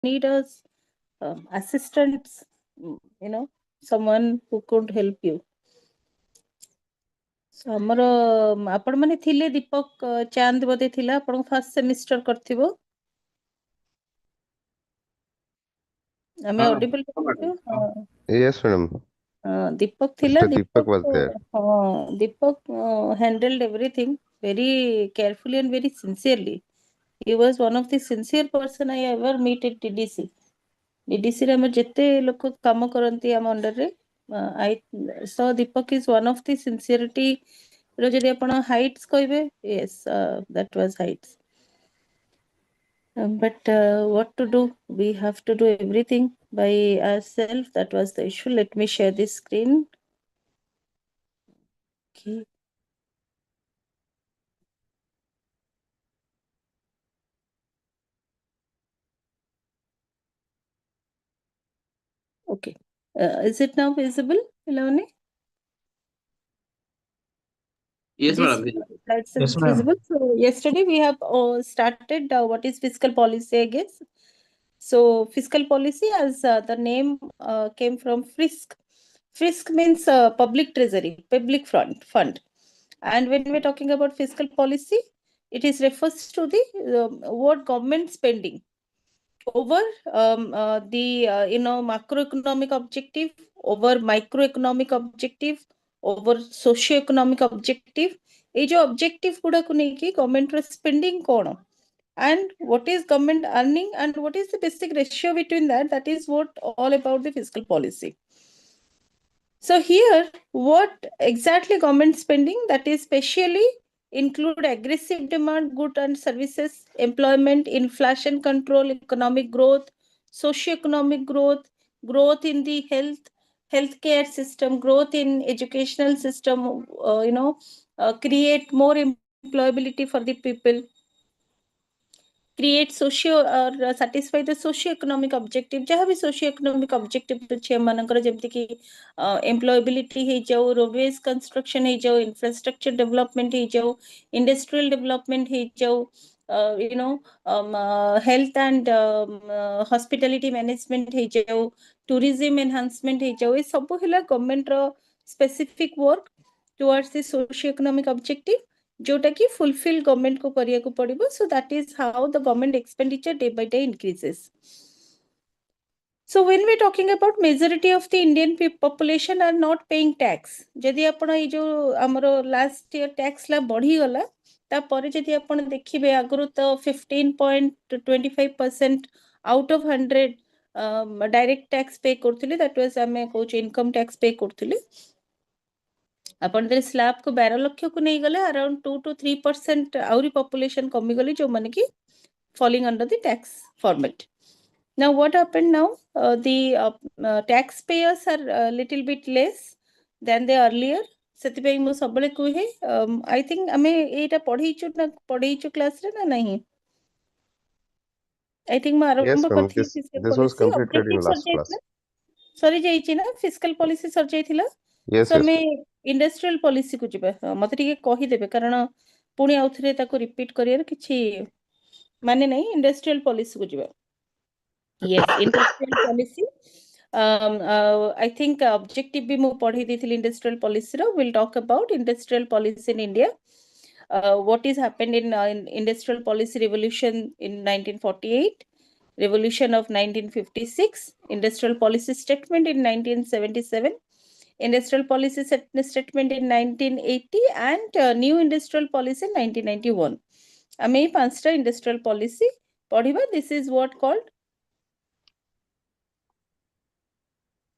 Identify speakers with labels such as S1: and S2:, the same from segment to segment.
S1: need a assistants, someone who could help you. So ଆମର ଆପଣ ମାନେ ଥିଲେ ଦୀପକ ଚାନ୍ଦ ବୋଧେ ଥିଲା ଆପଣଙ୍କ ଫାର୍ଷ୍ଟ ସେମିଷ୍ଟର କରିଥିବ ଆମେ ଅଡିବଲ
S2: Yes, madam.
S1: ଦୀପକ ଥିଲା
S2: Mr. Deepak was there.
S1: Deepak handled everything very carefully and very sincerely. He was one of the sincere person I ever meet at DDC. DDC ରେ ଆମର ଯେତେ ଲୋକ କାମ କରନ୍ତି ଆମ ଅଣ୍ଡରରେ I saw Deepak is one of the sincerity ର ଯଦି ଆପଣ heights କହିବେ yes that was heights. But what to do? We have to do everything by ourselves. That was the issue. Let me share this screen. Okay. Okay. Is it now visible, Ilani?
S3: Yes, madam.
S1: Yes, visible. So yesterday we have started what is fiscal policy, I guess. So fiscal policy, as the name came from FRISC. FRISC means public treasury, public fund. And when we're talking about fiscal policy, it is refers to the what government spending over the macroeconomic objective, over microeconomic objective, over socio-economic objective. ये जो objective गुड़ाक नेकी government रो spending कौन and what is government earning and what is the basic ratio between that is what all about the fiscal policy. So here what exactly government spending, that is specially include aggressive demand, goods and services, employment, inflation control, economic growth, socio-economic growth, growth in the healthcare system, growth in educational system, create more employability for the people, create socio or satisfy the socio-economic objective. जहाँ भी socio-economic objective अच्छे मानकर जब तक कि employability है जाओ, roadways construction है जाओ, infrastructure development है जाओ, industrial development है जाओ, health and hospitality management है जाओ, tourism enhancement है जाओ, ये सब है government row specific work towards the socio-economic objective. जोटा कि फुलफिल गवर्नमेंट को करिया को पड़िबो. So that is how the government expenditure day by day increases. So when we talking about majority of the Indian population are not paying tax, जदि आपण ये जो हमरो last year tax ला बढ़ी गला ता परे जदि आपण देखिबे आगरु तो 15.25% out of 100 direct tax pay करथिले, that was हमें कोच income tax pay करथिले. अपन दे स्लैब को 12 लाख को नहीं गले अराउंड 2 to 3% आउरी पॉपुलेशन कमी गली जो माने कि falling under the tax format. Now what happened now? The taxpayers are a little bit less than the earlier. ସେଥିପାଇଁ ମୁଁ ସବୁବେଳେ କୁହେ I think ଆମେ ଏଇଟା ପଢେଇଛୁ କ୍ଲାସ ରେ ନା ନାହିଁ? I think ମୁଁ
S2: Yes,
S1: ଆରମ୍ଭ
S2: ma'am.
S1: କରିଥିଲି
S2: This was completed in last class.
S1: ସରି ଯାଇଛି ନା ଫିସ୍କାଲ ପଲିସି ସରି ଯାଇଥିଲା.
S2: Yes,
S1: So
S2: yes.
S1: ଆମେ ଇଣ୍ଡଷ୍ଟ୍ରିଆଲ ପଲିସି କୁ ଯିବା. ମତେ ଟିକେ କହିଦେବେ କାରଣ ପୁଣି ଆଉଥରେ ତାକୁ ରିପିଟ୍ କରିବାର କିଛି ମାନେ ନାହିଁ. ଇଣ୍ଡଷ୍ଟ୍ରିଆଲ ପଲିସି କୁ ଯିବା. Yes, industrial policy. I think objective भी मैं पढ़ी दी थी industrial policy row. We'll talk about industrial policy in India. What is happened in industrial policy revolution in 1948, revolution of 1956, industrial policy statement in 1977, industrial policy statement in 1980, and new industrial policy in 1991. ଆମେ ଏଇ ପାଞ୍ଚଟା industrial policy ପଢିବା. This is what called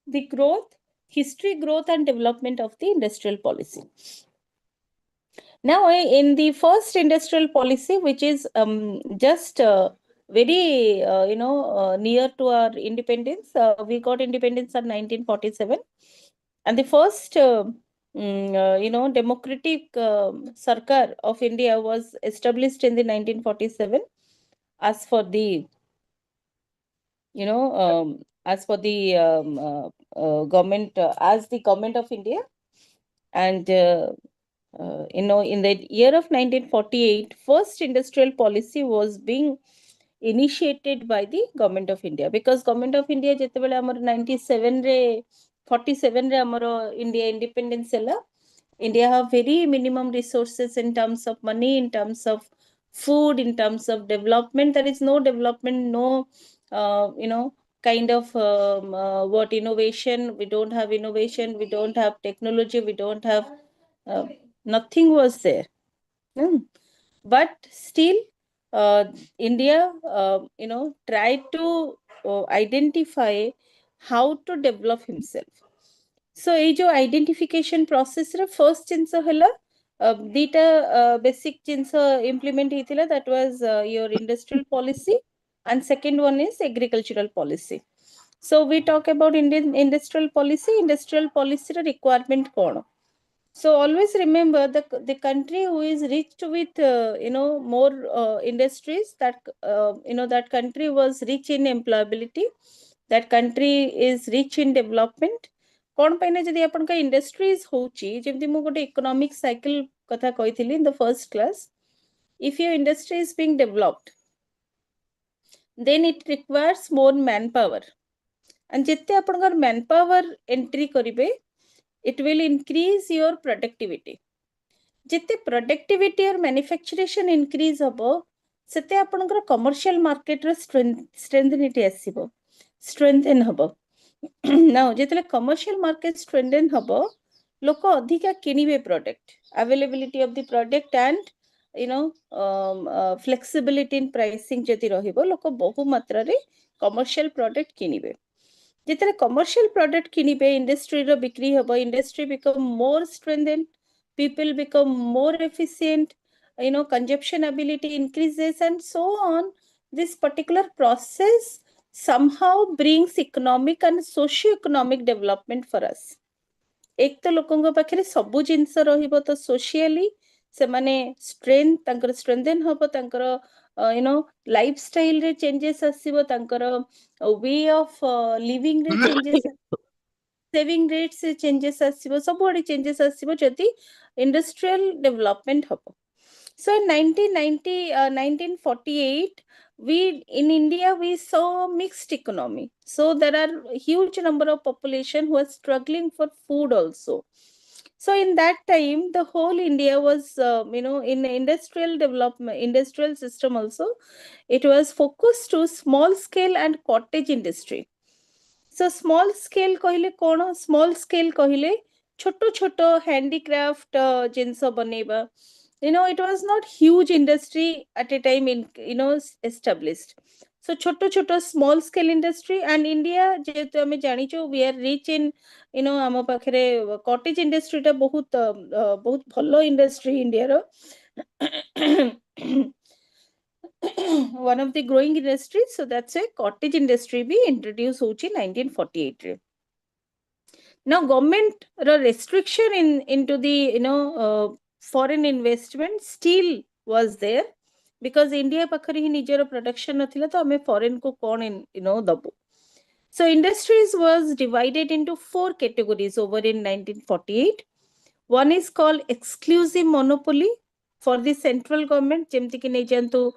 S1: the growth, history, growth and development of the industrial policy. Now, in the first industrial policy, which is just very, near to our independence, we got independence in 1947. And the first, democratic Sarkar of India was established in the 1947 as for the, as for the government, as the government of India. And, in the year of 1948, first industrial policy was being initiated by the government of India, because government of India ଯେତେବେଳେ ଆମର 97 ରେ 47 ରେ ଆମର India independence ହେଲା, India have very minimum resources in terms of money, in terms of food, in terms of development. There is no development, no kind of what innovation. We don't have innovation, we don't have technology, we don't have nothing was there. But still India tried to identify how to develop himself. So ei jo identification process ra first jinsa hela dita basic jinsa implement hitila, that was your industrial policy, and second one is agricultural policy. So we talk about Indian industrial policy ra requirement kono. So always remember the country who is rich with more industries, that that country was rich in employability, that country is rich in development. कौन पाइना जदि अपन का industries होची, जेमति मु गोटे economic cycle कथा कहिथिली in the first class, if your industry is being developed, then it requires more manpower, and jette अपन का manpower entry करिवे, it will increase your productivity. जिते productivity और manufacturing increase हबो, सेते आपनकर commercial market रे strengthenity आसीबो, strengthen हबो. Now जेतले commercial market strengthen हबो, लोक अधिका किनिबे product, availability of the product and flexibility in pricing जति रहिबो, लोक बहु मात्रा रे commercial product किनिबे. जेतले commercial product किनिबे, industry रो बिक्री हबो, industry become more strengthened, people become more efficient, consumption ability increases, and so on. This particular process somehow brings economic and socio-economic development for us. एक तो लोकंग पाखरे सबु जिंस रहिबो, तो socially से माने strength तांकर strengthen हबो, तांकर lifestyle रे changes आसीबो, तांकर way of living रे changes, saving rates से changes आसीबो, सब बड़ी changes आसीबो जति industrial development हबो. So in 1948, we in India we saw mixed economy. So there are huge number of population who are struggling for food also. So in that time, the whole India was in industrial development, industrial system also, it was focused to small scale and cottage industry. So small scale कहले कोन, small scale कहले छोटो छोटो handicraft जिनस बनेबा. It was not huge industry at a time in established. So छोटो छोटो small scale industry, and India जेहेतु हमें जानी चो we are rich in आम पाखरे cottage industry टा बहुत बहुत भलो industry India row. One of the growing industries, so that's a cottage industry be introduced hochi 1948 re. Now government restriction into the foreign investment still was there, because India pakhari hi nijer production nathila, to ame foreign ko kon dabu. So industries was divided into 4 categories over in 1948. One is called exclusive monopoly for the central government, jemti ki nei jantu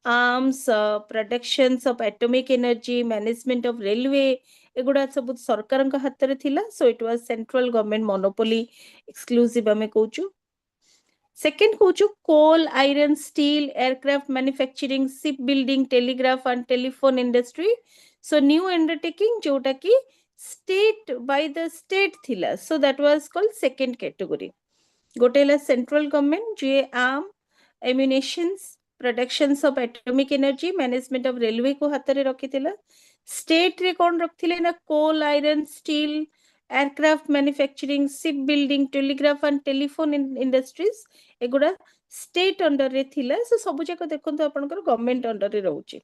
S1: arms, productions of atomic energy, management of railway, एगुड़ा सब सरकार हाथ रे थिला. So it was central government monopoly, exclusive ame कहूचु. Second कहूचु coal, iron, steel, aircraft manufacturing, shipbuilding, telegraph and telephone industry. So new undertaking जोटा की state by the state थिला. So that was called second category. गोटे ला central government J arm, ammunitions, productions of atomic energy, management of railway को हाथ रे रखी थिला. State रे कौन रखथिले ना coal, iron, steel, aircraft manufacturing, shipbuilding, telegraph and telephone industries, एगुड़ा state under रे थिला. So सबु जाक देखंतु आपनकर government under रे रहउची.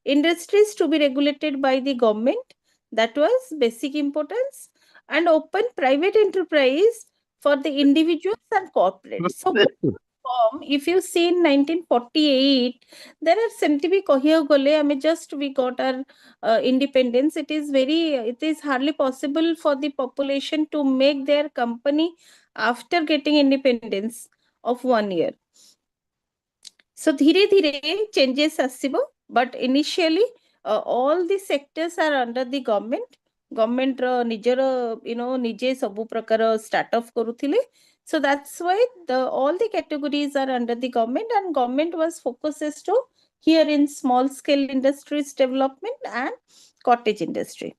S1: Industries to be regulated by the government, that was basic importance, and open private enterprise for the individuals and corporates. So if you see in 1948, there are seemti bi kahiya gale ame just we got our independence. It is hardly possible for the population to make their company after getting independence of 1 year. So dhire dhire changes asibo, but initially all the sectors are under the government. Government nijara nije sabu prakara start off karuthile. So that's why all the categories are under the government, and government was focuses to here in small scale industries development and cottage industry.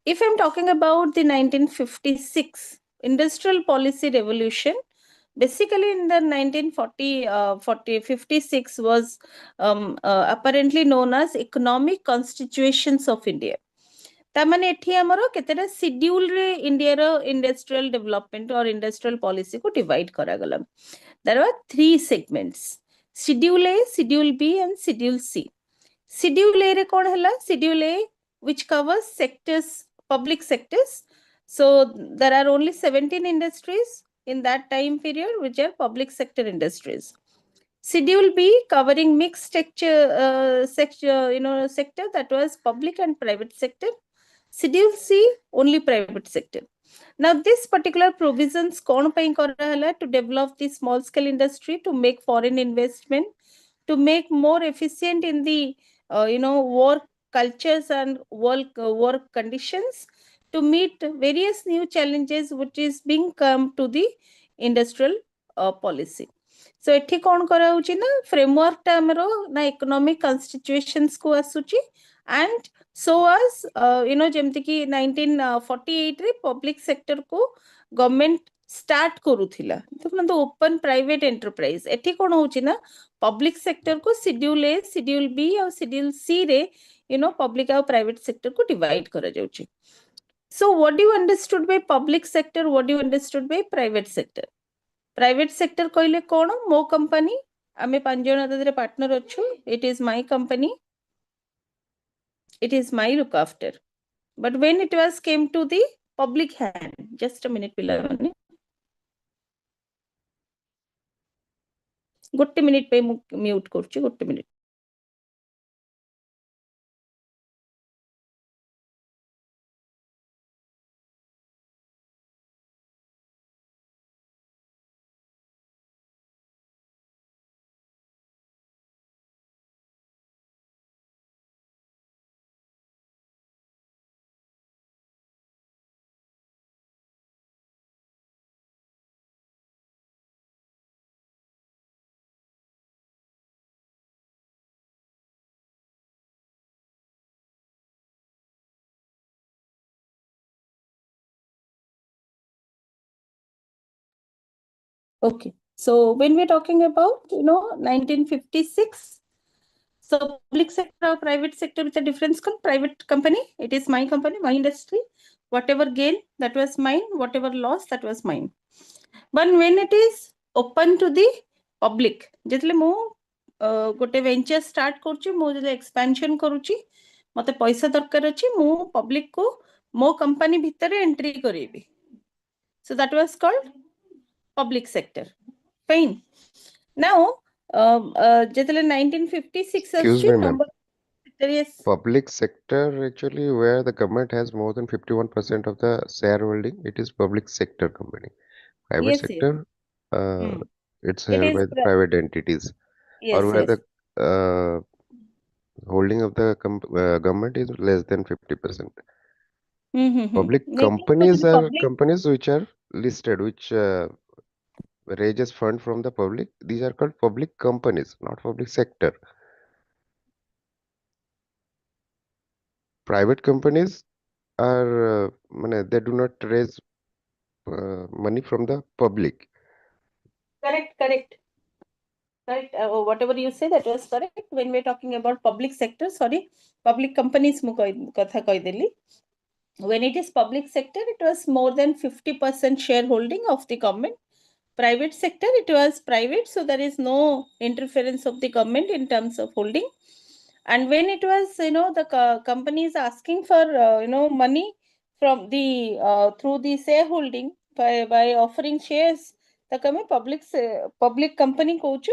S1: If I'm talking about the 1956 industrial policy revolution, basically in the 1956 was apparently known as economic constitutions of India. तामाने एठी हमरो केतेटा schedule रे India रो industrial development और industrial policy को divide करा गला. There are 3 segments, schedule A, schedule B and schedule C. Schedule A रे कोन हला? Schedule A which covers sectors, public sectors. So there are only 17 industries in that time period which are public sector industries. Schedule B covering mixed sector that was public and private sector. Schedule C only private sector. Now this particular provisions kon pai kara hala? To develop the small scale industry, to make foreign investment, to make more efficient in the work cultures and work conditions, to meet various new challenges which is being come to the industrial policy. So ethi kon kara hochi na framework ta amaro na economic constitutions ko asuchi, and so as jemti ki 1948 रे public sector को government start करूथिला. तो open private enterprise एठी कोन होची ना public sector को schedule A, schedule B और schedule C रे public और private sector को divide करा जाउची. So what do you understood by public sector? What do you understood by private sector? Private sector कहले कोन? मो company आमे 5 जण तादरे partner अछु. It is my company. It is my look after. But when it was came to the public hand, just a minute, Pilavani. Gotte minute pe mute korchi, gotte minute. Okay, so when we're talking about 1956, so public sector or private sector with a difference called private company. It is my company, my industry. Whatever gain, that was mine. Whatever loss, that was mine. But when it is open to the public, जेतले मो गोटे venture start करूची, मो जेतले expansion करूची, मते पैसा दरकार अछि, मो पब्लिक को मो कंपनी भितर एंट्री करेबी. So that was called public sector. Fine. Now, जेतले 1956
S2: Excuse me, ma'am.
S1: Yes.
S2: Public sector actually where the government has more than 51% of the shareholding, it is public sector company. Private
S1: Yes,
S2: sector,
S1: yes.
S2: it's
S1: It
S2: held
S1: is
S2: by the private entities,
S1: yes,
S2: or where
S1: yes.
S2: the holding of the government is less than 50%. Public companies are companies which are listed, which raises fund from the public. These are called public companies, not public sector. Private companies are they do not raise money from the public.
S1: Correct. Whatever you say, that was correct. When we're talking about public sector, public companies katha koi deli. When it is public sector, it was more than 50% shareholding of the government. Private sector, it was private, so there is no interference of the government in terms of holding. And when it was, the company is asking for, money from the through the shareholding by offering shares, the public company kochu.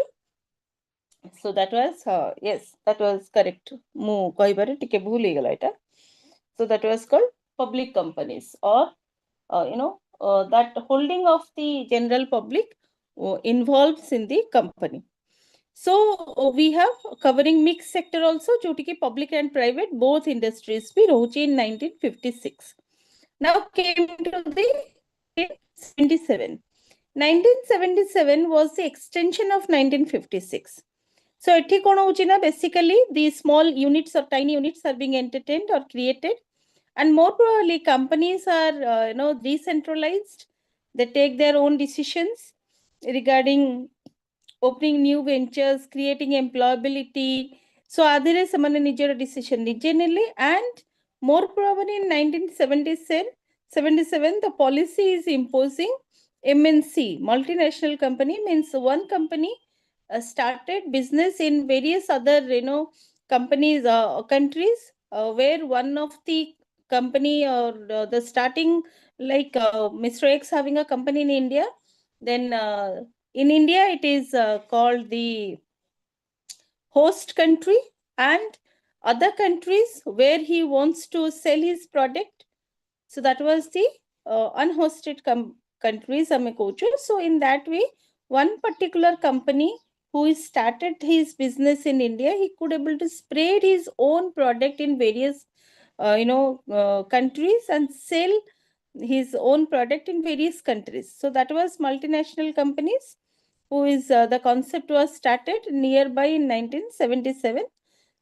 S1: So that was yes, that was correct. Mu kahibare tike bhul hegala eta. So that was called public companies, or that holding of the general public involves in the company. So we have covering mixed sector also, joti ki public and private both industries bhi rohuchi in 1956. Now came to the 1977. 1977 was the extension of 1956. So ethi kon hochi na, basically the small units or tiny units are being entertained or created, and more probably companies are decentralized. They take their own decisions regarding opening new ventures, creating employability. So adhire samane nijera decision nije nele, and more probably in 1977 the policy is imposing MNC, multinational company, means one company started business in various other companies, countries, where one of the company or the starting, like Mr. X having a company in India, then in India it is called the host country, and other countries where he wants to sell his product, so that was the unhosted countries ame kochu. So in that way, one particular company who started his business in India, he could able to spread his own product in various countries and sell his own product in various countries. So that was multinational companies, who is the concept was started nearby in 1977.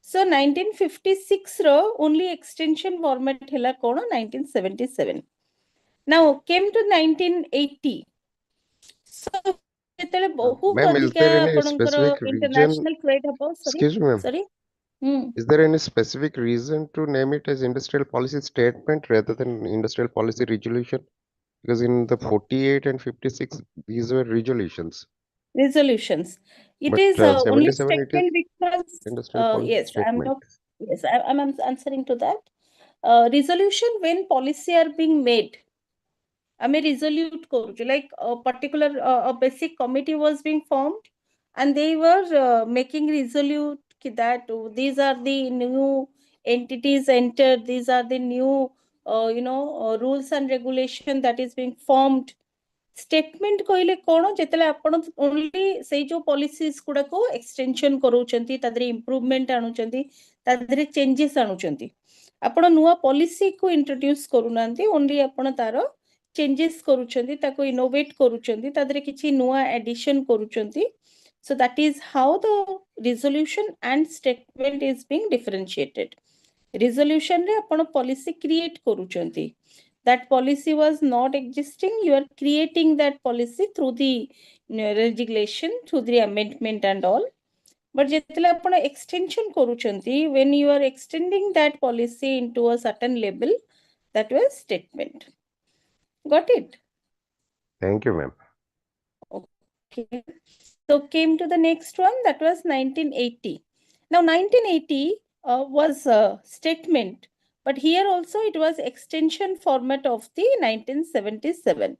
S1: So 1956 ro only extension format hela kono 1977. Now came to 1980. So ଯେତେବେଳେ ବହୁତ
S2: Ma'am, is
S1: ଅଧିକା
S2: there any
S1: ଆପଣଙ୍କର
S2: specific region?
S1: international trade ହବ,
S2: Excuse me, ma'am.
S1: sorry.
S2: Is there any specific reason to name it as industrial policy statement rather than industrial policy resolution? Because in the 48 and 56, these were resolutions.
S1: Resolutions. It
S2: But
S1: is only
S2: 77, it is
S1: statement because
S2: industrial policy
S1: yes,
S2: statement.
S1: I'm answering to that. Resolution when policy are being made. ଆମେ resolute କରୁଛୁ, like a particular a basic committee was being formed, and they were making resolute that these are the new entities entered, these are the new rules and regulation that is being formed. Statement କହିଲେ କ'ଣ, ଯେତେବେଳେ ଆପଣ only ସେଇ ଯୋଉ policies ଗୁଡାକୁ extension କରଉଛନ୍ତି, ତା ଦେହରେ improvement ଆଣୁଛନ୍ତି, ତା ଦେହରେ changes ଆଣୁଛନ୍ତି, ଆପଣ ନୂଆ policy କୁ introduce କରୁନାହାନ୍ତି, only ଆପଣ ତାର changes କରୁଛନ୍ତି, ତାକୁ innovate କରୁଛନ୍ତି, ତା ଦେହରେ କିଛି ନୂଆ addition କରୁଛନ୍ତି. So that is how the resolution and statement is being differentiated. Resolution ରେ ଆପଣ policy create କରୁଛନ୍ତି. That policy was not existing, you are creating that policy through the regulation, through the amendment and all. But ଯେତେବେଳେ ଆପଣ extension କରୁଛନ୍ତି, when you are extending that policy into a certain level, that was statement. Got it?
S2: Thank you, ma'am.
S1: Okay. So came to the next one, that was 1980. Now 1980 was a statement, but here also it was extension format of the 1977.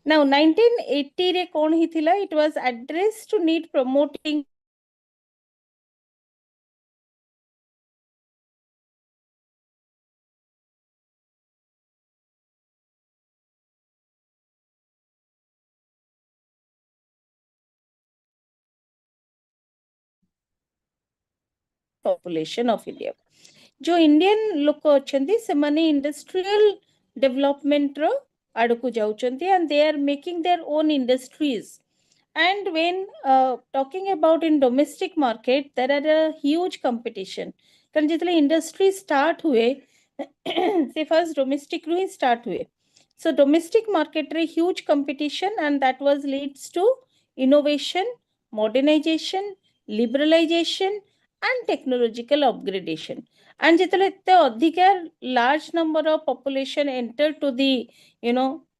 S1: Now 1980 re kon hitila, it was addressed to need promoting population of India. जो Indian लोक अछंती से माने industrial development रो आडकु जाउचंती, and they are making their own industries. And when talking about in domestic market, there are a huge competition. कारण जितले industry start हुए से first domestic रू ही start हुए. So domestic market रे huge competition, and that was leads to innovation, modernization, liberalization and technological upgradation. And ଯେତେବେଳେ ଏତେ ଅଧିକା large number of population enter to the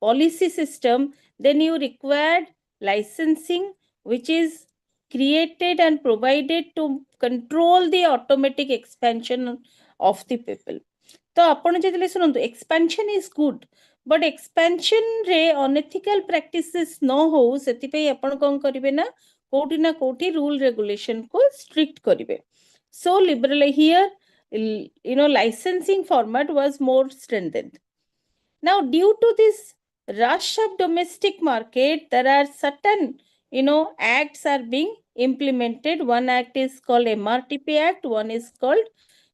S1: policy system, then you required licensing, which is created and provided to control the automatic expansion of the people. तो आपण जेतले सुनंतु, expansion is good, but expansion रे unethical practices न हो, सेति पे आपण कोन करिवे ना, कोठी ना कोठी rule regulation को strict करिवे. So liberal here, licensing format was more strengthened. Now due to this rush of domestic market, there are certain acts are being implemented. One act is called MRTP Act, one is called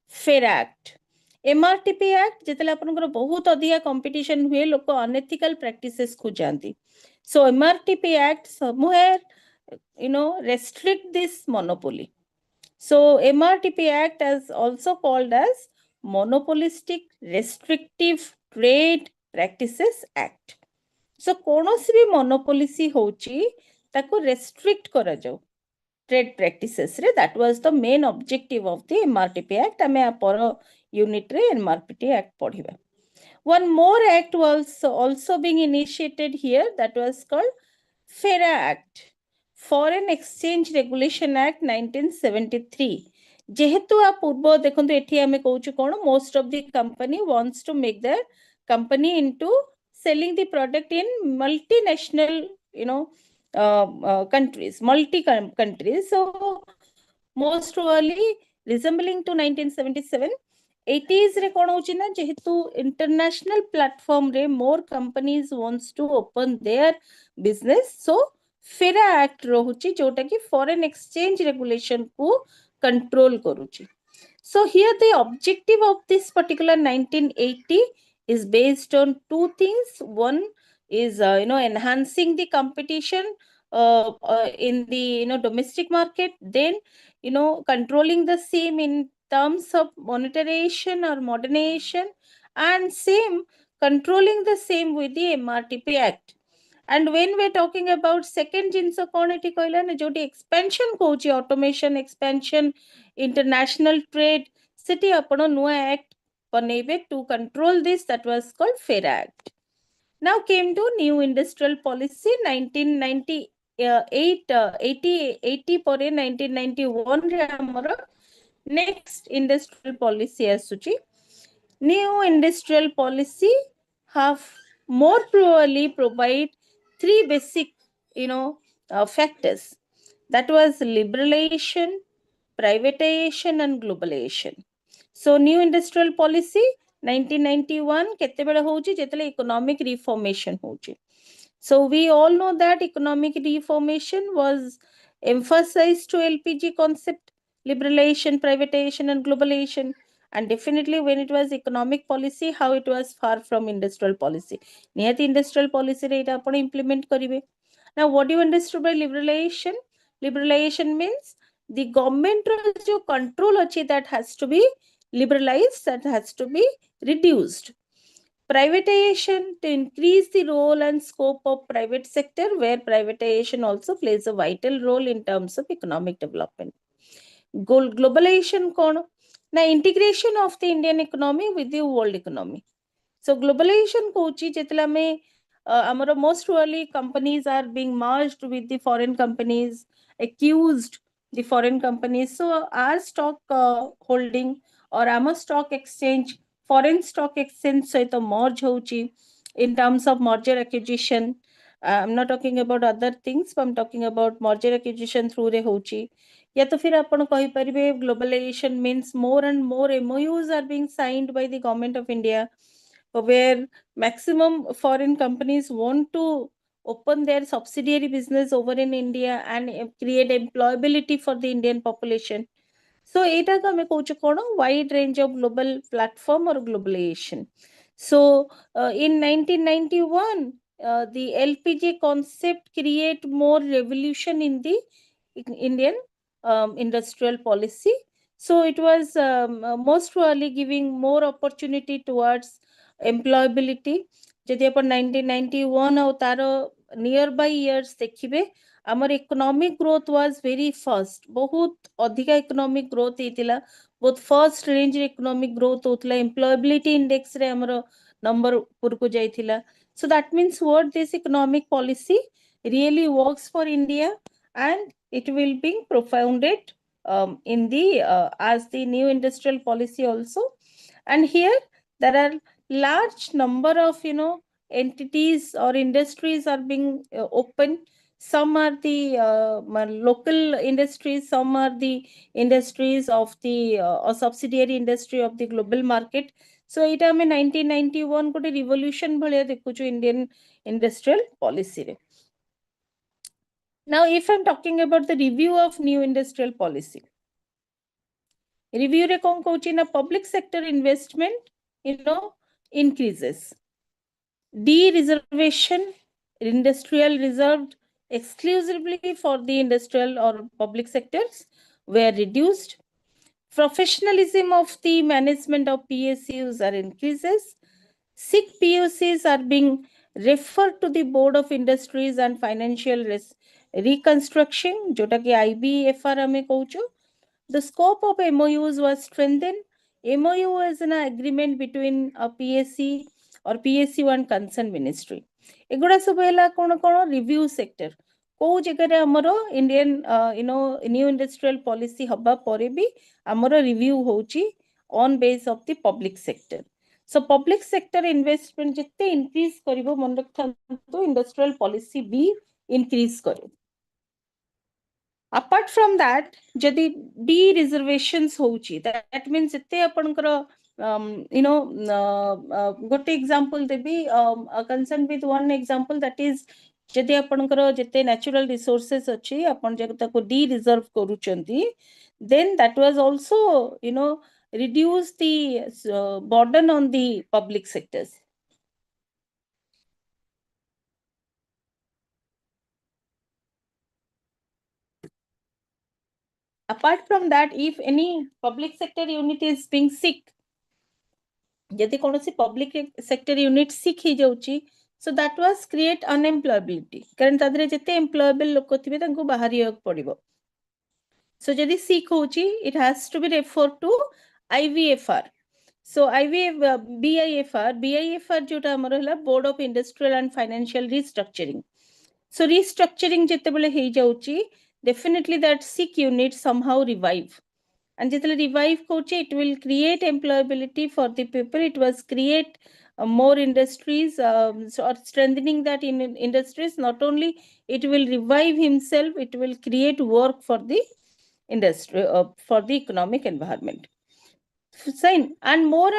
S1: FAIR Act. MRTP Act ଯେତେବେଳେ ଆପଣଙ୍କର ବହୁତ ଅଧିକା competition ହୁଏ ଲୋକ unethical practices କୁ ଯାଆନ୍ତି. So MRTP Act somewhere restrict this monopoly. So MRTP Act is also called as Monopolistic Restrictive Trade Practices Act. So कौनसी भी monopoly होची ताको restrict करा जाओ trade practices रे. That was the main objective of the MRTP Act. आमे पर unit रे MRTP Act पढ़िबा. One more act was also being initiated here, that was called FERA Act, Foreign Exchange Regulation Act 1973. जेहेतु आ पूर्व देखंतु एठी आमे कहूछु कोन most of the company wants to make their company into selling the product in multinational countries, multi countries. So most probably resembling to 1977. 80s रे कोन होची ना जेहेतु international platform रे more companies wants to open their business. So FERA act रहुची जोटा कि foreign exchange regulation को control करूची. So here the objective of this particular 1980 is based on two things. One is enhancing the competition in the domestic market, then controlling the same in terms of monetization or modernization, and same controlling the same with the MRTP Act. And when we're talking about second jinso kon eti koila na jodi expansion kochi, automation, expansion, international trade, city apano nuwa act banebe to control this, that was called FAIR Act. Now came to new industrial policy 1998 80 pore 1991 re amara next industrial policy asuchi. New industrial policy have more probably provide three basic factors, that was liberalization, privatization and globalization. So new industrial policy 1991 kete bela hochi jetale economic reformation hochi. So we all know that economic reformation was emphasized to LPG concept, liberalization, privatization and globalization. And definitely when it was economic policy, how it was far from industrial policy. Nihati industrial policy re ita apna implement karibe. Now what do you understand by liberalization? Liberalization means the government jo control achi that has to be liberalized, that has to be reduced. Privatization to increase the role and scope of private sector, where privatization also plays a vital role in terms of economic development. Globalization kono na integration of the Indian economy with the world economy. So globalization kochi jetla me amara most probably companies are being merged with the foreign companies, accused the foreign companies. So our stock holding or our stock exchange, foreign stock exchange saito merge hochi in terms of merger acquisition. I'm not talking about other things, but I'm talking about merger acquisition through re hochi. या तो फिर आपण कहि परिबे globalization means more and more MOUs are being signed by the government of India, where maximum foreign companies want to open their subsidiary business over in India and create employability for the Indian population. So eta ko ame kochu kono wide range of global platform or globalization. So in 1991 the LPG concept create more revolution in the Indian industrial policy. So it was most probably giving more opportunity towards employability. जदि अपन 1991 और तारो nearby years देखिबे आमर economic growth was very fast, बहुत अधिका economic growth हेतिला, बहुत first range रे economic growth होतला, employability index रे हमरो number ऊपर को जाइथिला. So that means what this economic policy really works for India, and it will be profounded in the as the new industrial policy also. And here there are large number of entities or industries are being open. Some are the local industries, some are the industries of the or subsidiary industry of the global market. So it ame 1991 कोटे revolution भलिया देखुछु Indian industrial policy रे. Now, if I'm talking about the review of new industrial policy, review re kon kochi na public sector investment, increases. De-reservation, industrial reserved exclusively for the industrial or public sectors were reduced. Professionalism of the management of PSUs are increases. SIC POCs are being referred to the Board of Industries and Financial Reconstruction, jota ki IBFR ame kochu. The scope of MOUs was strengthened. MOU is an agreement between a PSC or PSU and concerned ministry. एगुड़ा सब है कौन कौन review sector को जगह हमरो Indian new industrial policy हबा परे भी हमरो रिव्यू होची on base of the public sector. So public sector investment जिते इंक्रीज करिवो मन रखथांतो इंडस्ट्रियल पॉलिसी भी इंक्रीज करे. Apart from that, जदि de-reservations होची, that means जिते आपनकर गोटे example Devi, concerned with one example, that is जदि आपनकर जिते natural resources अछि आपन जगताको de-reserve करूचंती, then that was also reduce the burden on the public sectors. Apart from that, if any public sector unit is being sick, यदि कौन सी public sector unit sick ही जाउची, so that was create unemployability. कारण तादरे जिते employable लोक थिबे तांको बाहरिया पड़िबो. So यदि sick होची, it has to be referred to IVFR. So BIFR जोटा हमर हला Board of Industrial and Financial Restructuring. So restructuring जिते बेले ही जाउची, definitely that sick unit somehow revive. And जितले revive Koche, it will create employability for the people. It was create more industries, or strengthening that in industries. Not only it will revive himself, it will create work for the industry, for the economic environment. Sign and more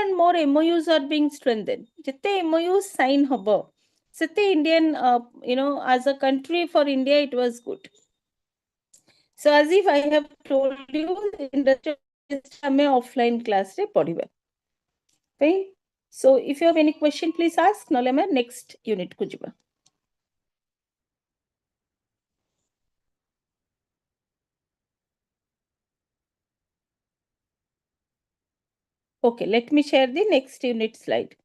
S1: MOUs are being strengthened. Jite MOUs sign hobo, sete Indian, as a country for India, it was good. So as if I have told you, industrial offline class re padiba. Fine. So if you have any question, please ask. Nole me next unit ku jiba. Okay, let me share the next unit slide.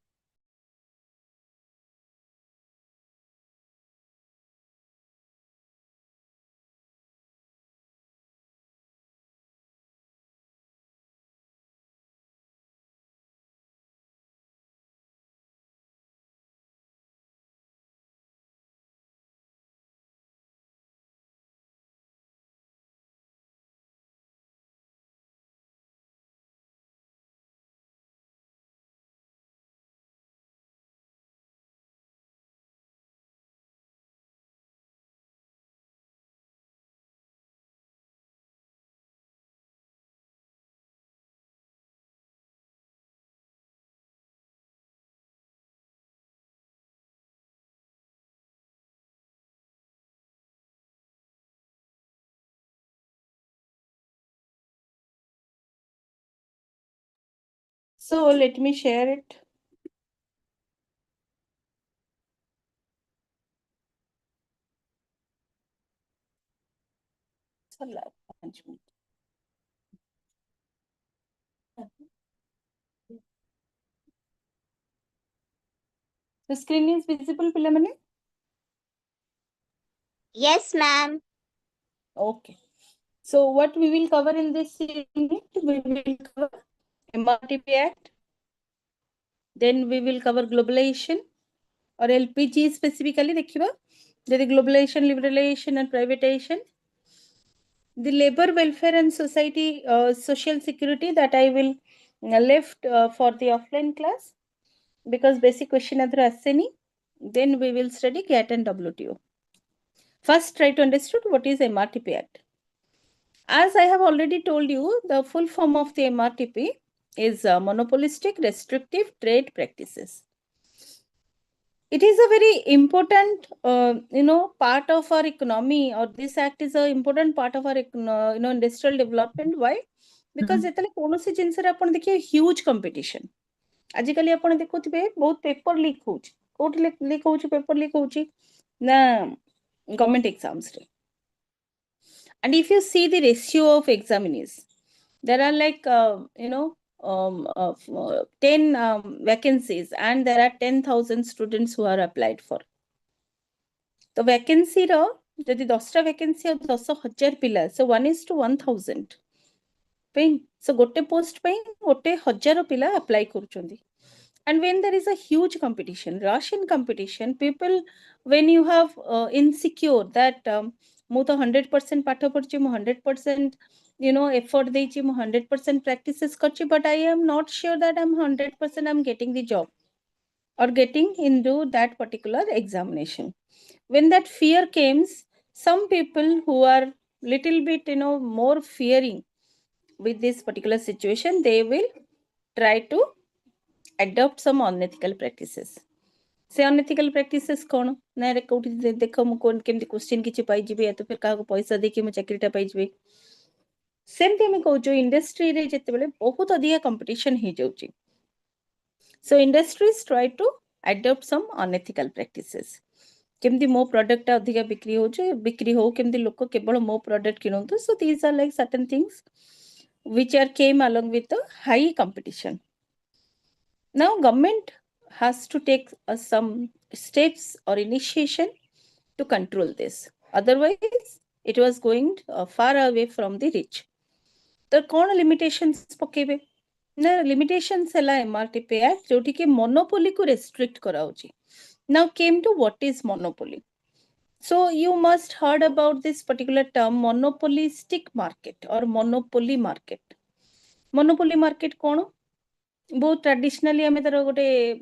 S1: So let me share it. The screen is visible, Pilamani?
S4: Yes, ma'am.
S1: Okay. So what we will cover in this unit, we will cover MRTP Act. Then we will cover globalization or LPG specifically. देखिबा, the globalization, liberalization and privatization. The labor welfare and society, social security, that I will left for the offline class because basic question adhara aseni. Then we will study GATT and WTO. First, try to understand what is MRTP Act. As I have already told you, the full form of the MRTP is monopolistic restrictive trade practices. it is a very important part of our economy, or this act is an important part of our industrial development. Why? Because ଯେତେବେଳେ କୌଣସି ଜିନିଷରେ ଆପଣ ଦେଖିବେ huge competition, ଆଜିକାଲି ଆପଣ ଦେଖୁଥିବେ ବହୁତ paper leak ହଉଛି। କୋଉଠି ଲିକ୍ ହଉଛି? ପେପର ଲିକ୍ ହଉଛି ନା ଗଭର୍ଣ୍ଣମେଣ୍ଟ ଏକ୍ସାମ୍ସ ରେ। and if you see the ratio of examinees, there are like 10 vacancies and there are 10,000 students who are applied for. तो vacancy रो जदि 10टा vacancy और 10,000 पिला, so 1:1000 ପାଇଁ, so ଗୋଟେ post ପାଇଁ ଗୋଟେ 1000 ପିଲା apply କରୁଛନ୍ତି। and when there is a huge competition, rush in competition, people, when you have insecure that ମୁଁ ତ 100% ପାଠ ପଢିଛି, ମୁଁ 100% effort ଦେଇଛି, ମୁଁ 100% practices କରିଛି, but I am not sure that I'm 100% I'm getting the job or getting into that particular examination. When that fear comes, some people who are little bit more fearing with this particular situation, they will try to adopt some unethical practices. से unethical practices कौन ना रे कोठी देखो मु कोन केमती question किछि पाई जिबे या तो फिर काहा को पैसा देके मु चाकरीटा पाई जिबे। सेमती हम कहू जो इंडस्ट्री रे जते बेले बहुत अधिक कंपटीशन हे जाउची, so industries try to adopt some unethical practices. केमती मो प्रोडक्ट अधिक बिक्री हो केमती लोक केवल मो product किनंतु, so these are like certain things which are came along with the high competition. Now government has to take some steps or initiation to control this, otherwise it was going far away from the reach. तो कौन limitations पकेबे ना? limitations है MRTP Act जोठी के monopoly को restrict कराउची। Now came to what is monopoly. So you must heard about this particular term monopolistic market or monopoly market. monopoly market कौन? बहुत traditionally हमें तर गोटे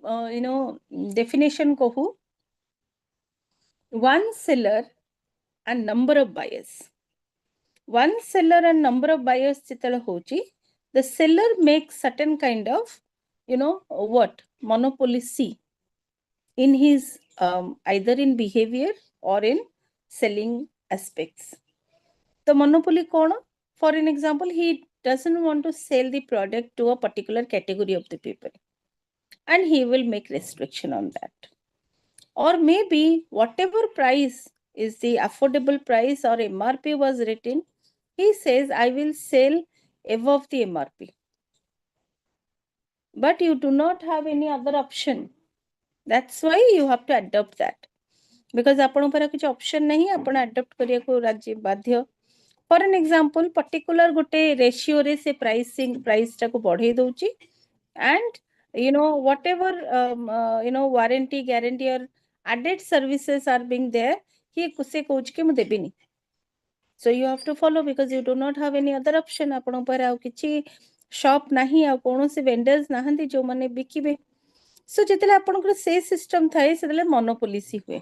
S1: डेफिनेशन कहू, one seller and number of buyers. One seller and number of buyers जितले होची, the seller makes certain kind of what monopoly in his either in behavior or in selling aspects. The monopoly कौन? For an example, he doesn't want to sell the product to a particular category of the people, and he will make restriction on that. Or maybe whatever price is the affordable price or MRP was written, he says I will sell above the MRP, but you do not have any other option. That's why you have to adopt that, because आपण पर कुछ option नहीं, आपण adopt करिया को राज्य बाध्य। For an example, particular गोटे ratio रे से price टा को बढ़े दउची, and whatever warranty, guarantee or added services are being there, he से कहूची कि मु देबिनी। So you have to follow, because you do not have any other option. आपण पर आउ किछि shop नहीं, आ कोनोसी vendors नाहंती जो माने बिकिबे। So जेतले आपण को से system थाए सेतले monopoly हुए।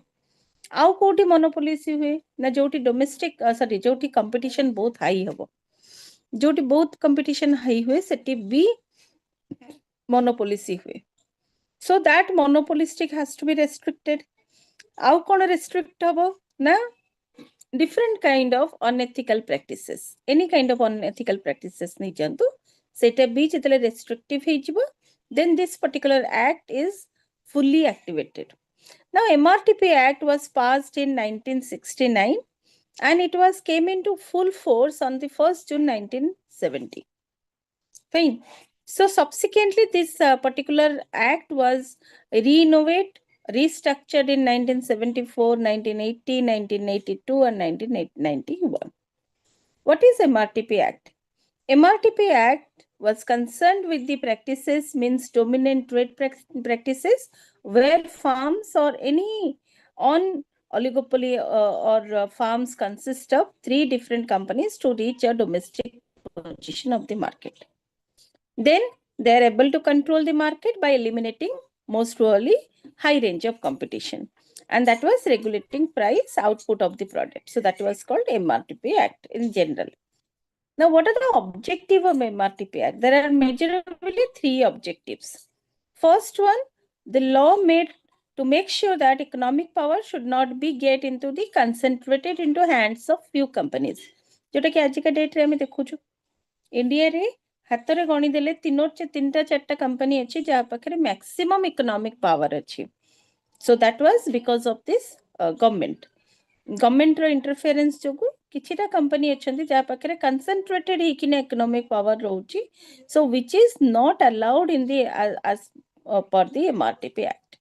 S1: आउ कोठी monopoly हुए ना जोठी domestic जोठी competition बहुत हाई हबो, जोठी बहुत competition हाई हुए सेटी भी monopoly हुए। So that monopolistic has to be restricted. आउ कोन restrict हबो ना? Different kind of unethical practices, any kind of unethical practices नहीं जानतु सेटा भी जेतले restrictive हे जिवो, then this particular act is fully activated. Now MRTP Act was passed in 1969 and it was came into full force on the 1st June 1970. Fine. So subsequently this particular act was restructured in 1974, 1980, 1982 and 1991. What is MRTP Act? MRTP Act was concerned with the practices, means dominant trade practices, where farms or any on oligopoly or farms consist of 3 different companies to reach a domestic position of the market. Then they are able to control the market by eliminating most probably high range of competition, and that was regulating price output of the product. So that was called MRTP Act in general. Now what are the objectives of MRTP Act? There are majorly 3 objectives. First one, the law made to make sure that economic power should not be get into the concentrated into hands of few companies. जोटा कि आज का date रे हमें देखुछु India रे हाथ रे गणी देले तीनटा चारटा कंपनी अछि जहा पाखरे मैक्सिमम इकोनॉमिक पावर अछि. So that was because of this government रो इंटरफेरेंस जोगु किछिटा कंपनी अछंती जहा पाखरे कंसंट्रेटेड हिकिने इकोनॉमिक पावर रहउची. So which is not allowed in the as per the MRTP Act.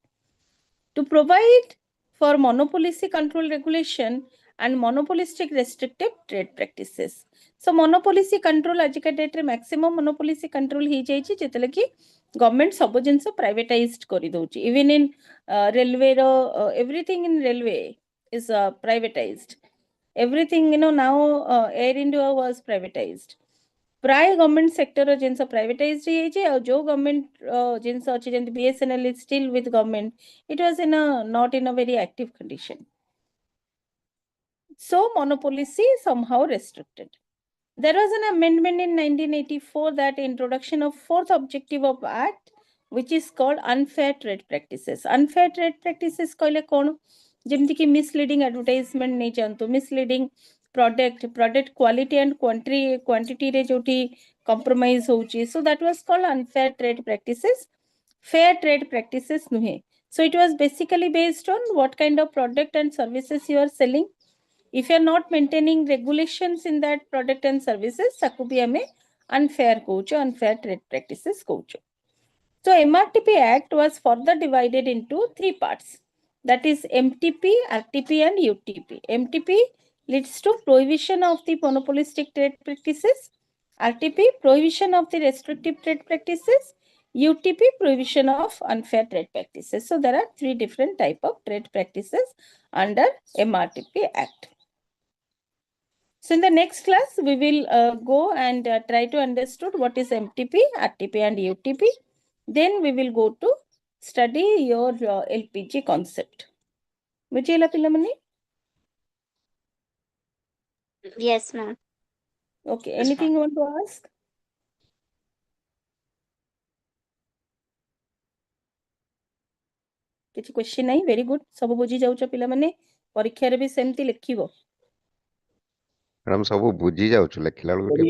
S1: To provide for monopolistic control regulation and monopolistic restrictive trade practices. So monopolistic control आज का date रे maximum monopolistic control ही जाइछि जेतले कि government सब जिंस privatised करि दउछि. Even in railway रो everything in railway is privatized. Everything now Air India was privatized. प्राय गवर्नमेंट सेक्टर जिनस प्राइवेटाइज्ड ही जे और जो गवर्नमेंट जिनस अछि जेंति BSNL is still with government, it was in a not in a very active condition. So monopoly somehow restricted. There was an amendment in 1984 that introduction of fourth objective of act which is called unfair trade practices. Unfair trade practices कहले कोन जेमति कि misleading advertisement नहीं जानतो, misleading product quality and quantity रे जोटी compromise होउची. So that was called unfair trade practices. Fair trade practices नुहे. So it was basically based on what kind of product and services you are selling. If you are not maintaining regulations in that product and services, taku bhi hame unfair कहउचो, unfair trade practices कहउचो. So MRTP Act was further divided into three parts. That is MTP, RTP and UTP. MTP leads to prohibition of the monopolistic trade practices. RTP, prohibition of the restrictive trade practices. UTP, prohibition of unfair trade practices. So there are three different type of trade practices under MRTP Act. So in the next class, we will go and try to understand what is MTP, RTP and UTP. Then we will go to study your LPG concept. Vijayala Pilamani?
S4: Yes, ma'am.
S1: Okay,
S3: Yes,
S1: anything you want to ask? किछि question नहीं? Very good. सब बुझी जाउछ पिलामाने. परीक्षा रे भी सेमती लिखिबो.
S2: Madam सब बुझी जाउछु लेखिला बेलକୁ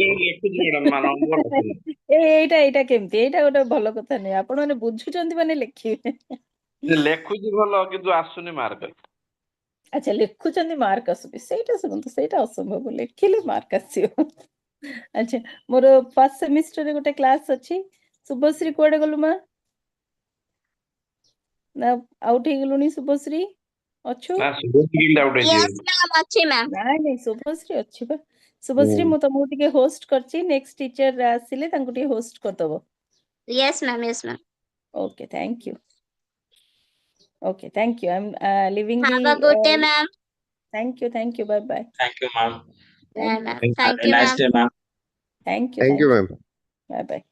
S1: एटा केमती एटा गोटे भलो कथा नै. आपण माने बुझुचंती माने लेखिबे.
S3: ଲେଖୁଛି ଭଲ କିନ୍ତୁ ଆସୁନି ମାର୍କ।
S1: अच्छा लिखुचंती मार्क आसुबे. सेटा सुनतो सेटा असंभव. लेखिले मार्क आसीबो. अच्छा मोर फर्स्ट सेमिस्टर रे गोटे क्लास अछि. शुभश्री कोडे गलु मा? ना आउट हे गलुनी शुभश्री? अछु?
S3: ନା ଶୁଭଶ୍ରୀ ଡାଉଟ୍
S4: Yes,
S3: ହେଇଯିବ।
S4: ma'am. अच्छी ma'am.
S1: ନାଇଁ शुभश्री अछि बा. शुभश्री मु तमु टिके होस्ट करछि. नेक्स्ट टीचर आसिले तांको टिके host करदबो.
S4: Yes, ma'am. Yes, ma'am.
S1: Okay, thank you. Okay, thank you. I'm leaving
S4: Have
S1: the
S4: a good day, ma'am.
S1: thank you. Bye bye.
S5: Thank you, ma'am.
S4: Yeah,
S1: Thank you.
S4: ma'am.
S5: Have
S4: Thank
S5: a
S4: you,
S5: nice
S4: ma'am.
S5: day, ma'am.
S1: Thank you.
S2: Thank you ma'am
S1: Bye bye.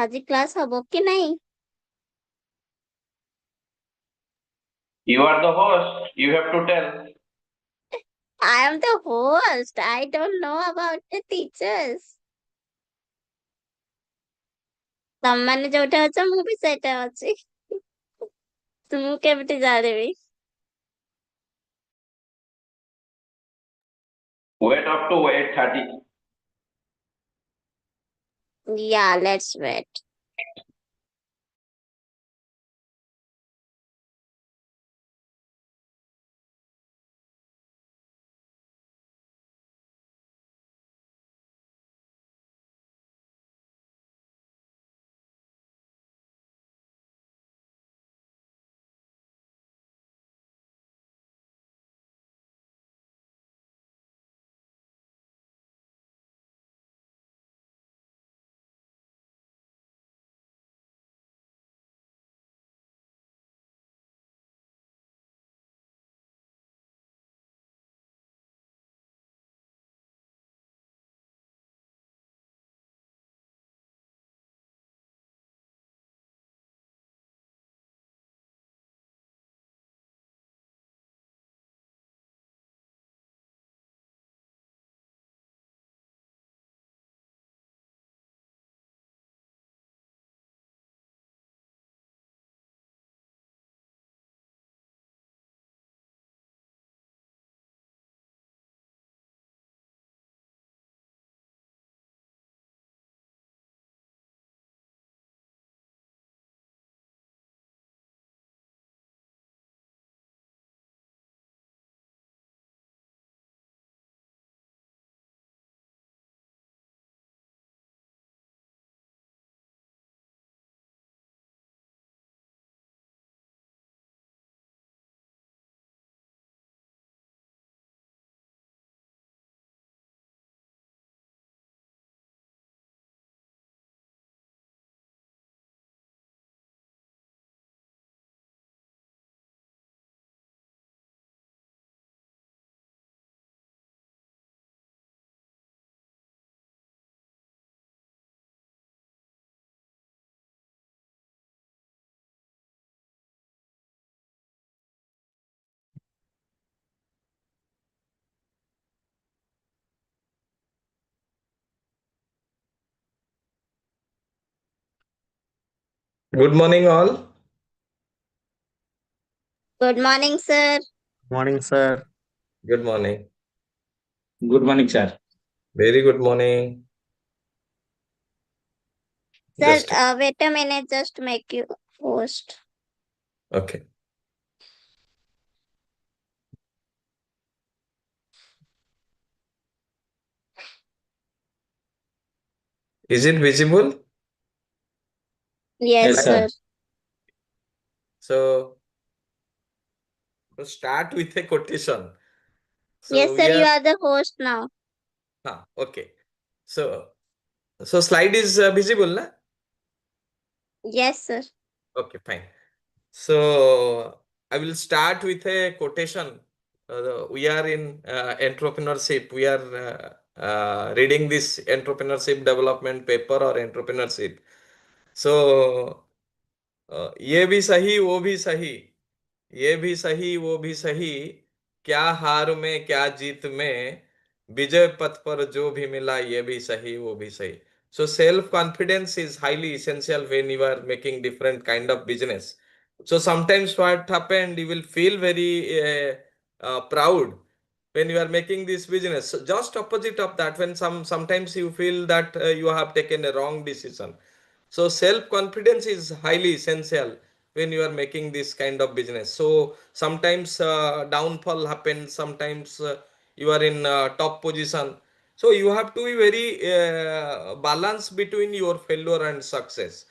S4: ଆଜି class ହବ କି ନାହିଁ?
S3: You are the host. You have to tell.
S4: I am the host. I don't know about the teachers. ତମମାନେ ଯୋଉଟା ଅଛ ମୁଁ ବି ସେଇଟା ଅଛି। ମୁଁ କେମିତି ଜାଣିବି?
S3: Wait up to 8:30.
S4: Yeah, let's wait.
S5: Good morning, all.
S4: Good morning, sir.
S6: Morning, sir.
S5: Good morning.
S7: Good morning, sir.
S5: Very good morning.
S4: Sir,
S5: Just
S4: wait a minute, just make you host.
S5: okay. Is it visible?
S4: Yes,
S7: Yes,
S4: sir.
S7: sir.
S5: So to start with a quotation. So
S4: Yes,
S5: we
S4: sir, you
S5: are
S4: are the host now.
S5: okay. So slide is visible, na?
S4: Yes, sir.
S5: Okay, fine. So I will start with a quotation. We are in entrepreneurship. We are reading this entrepreneurship development paper or entrepreneurship. So ये भी सही वो भी सही, ये भी सही वो भी सही, क्या हार में क्या जीत में, विजय पथ पर जो भी मिला ये भी सही वो भी सही. So self confidence is highly essential when you are making different kind of business. So sometimes what happened, you will feel very proud when you are making this business. So just opposite of that, when sometimes you feel that you have taken a wrong decision. So self confidence is highly essential when you are making this kind of business. So sometimes downfall happens, sometimes you are in top position. So you have to be very balanced between your failure and success.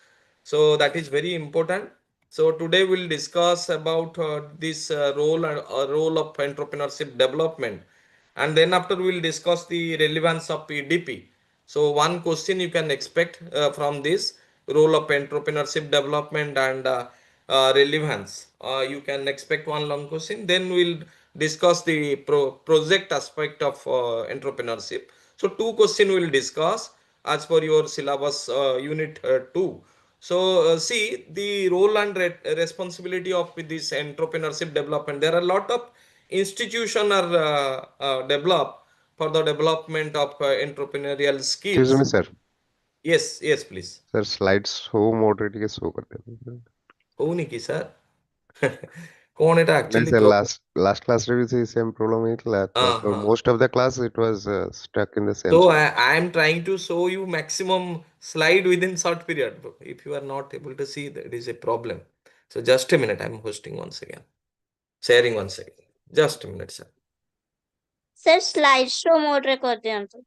S5: So that is very important. So today we'll discuss about this role of entrepreneurship development, and then after we'll discuss the relevance of PDP. So one question you can expect from this role of entrepreneurship development and relevance. You can expect one long question. Then we'll discuss the project aspect of entrepreneurship. So two question we'll discuss. as per your syllabus, unit 2. So see the role and responsibility of this entrepreneurship development. There are a lot of institutions are developed for the development of entrepreneurial
S2: Excuse me,
S5: skills.
S2: sir.
S5: Yes, yes, please.
S2: Sir, slides show mode रे show करते हैं.
S5: होनी की sir. कौन एटा
S2: नहीं
S5: actually
S2: sir,
S5: job?
S2: last class रे भी से same problem ହେଇଥିଲା. For most of the class it was stuck in the same
S5: So
S2: spot.
S5: I am trying to show you maximum slide within short period. If you are not able to see, that is a problem. So just a minute, I am hosting once again. Sharing once again. Just a minute, sir.
S4: Sir slide show mode रे कर दियंतु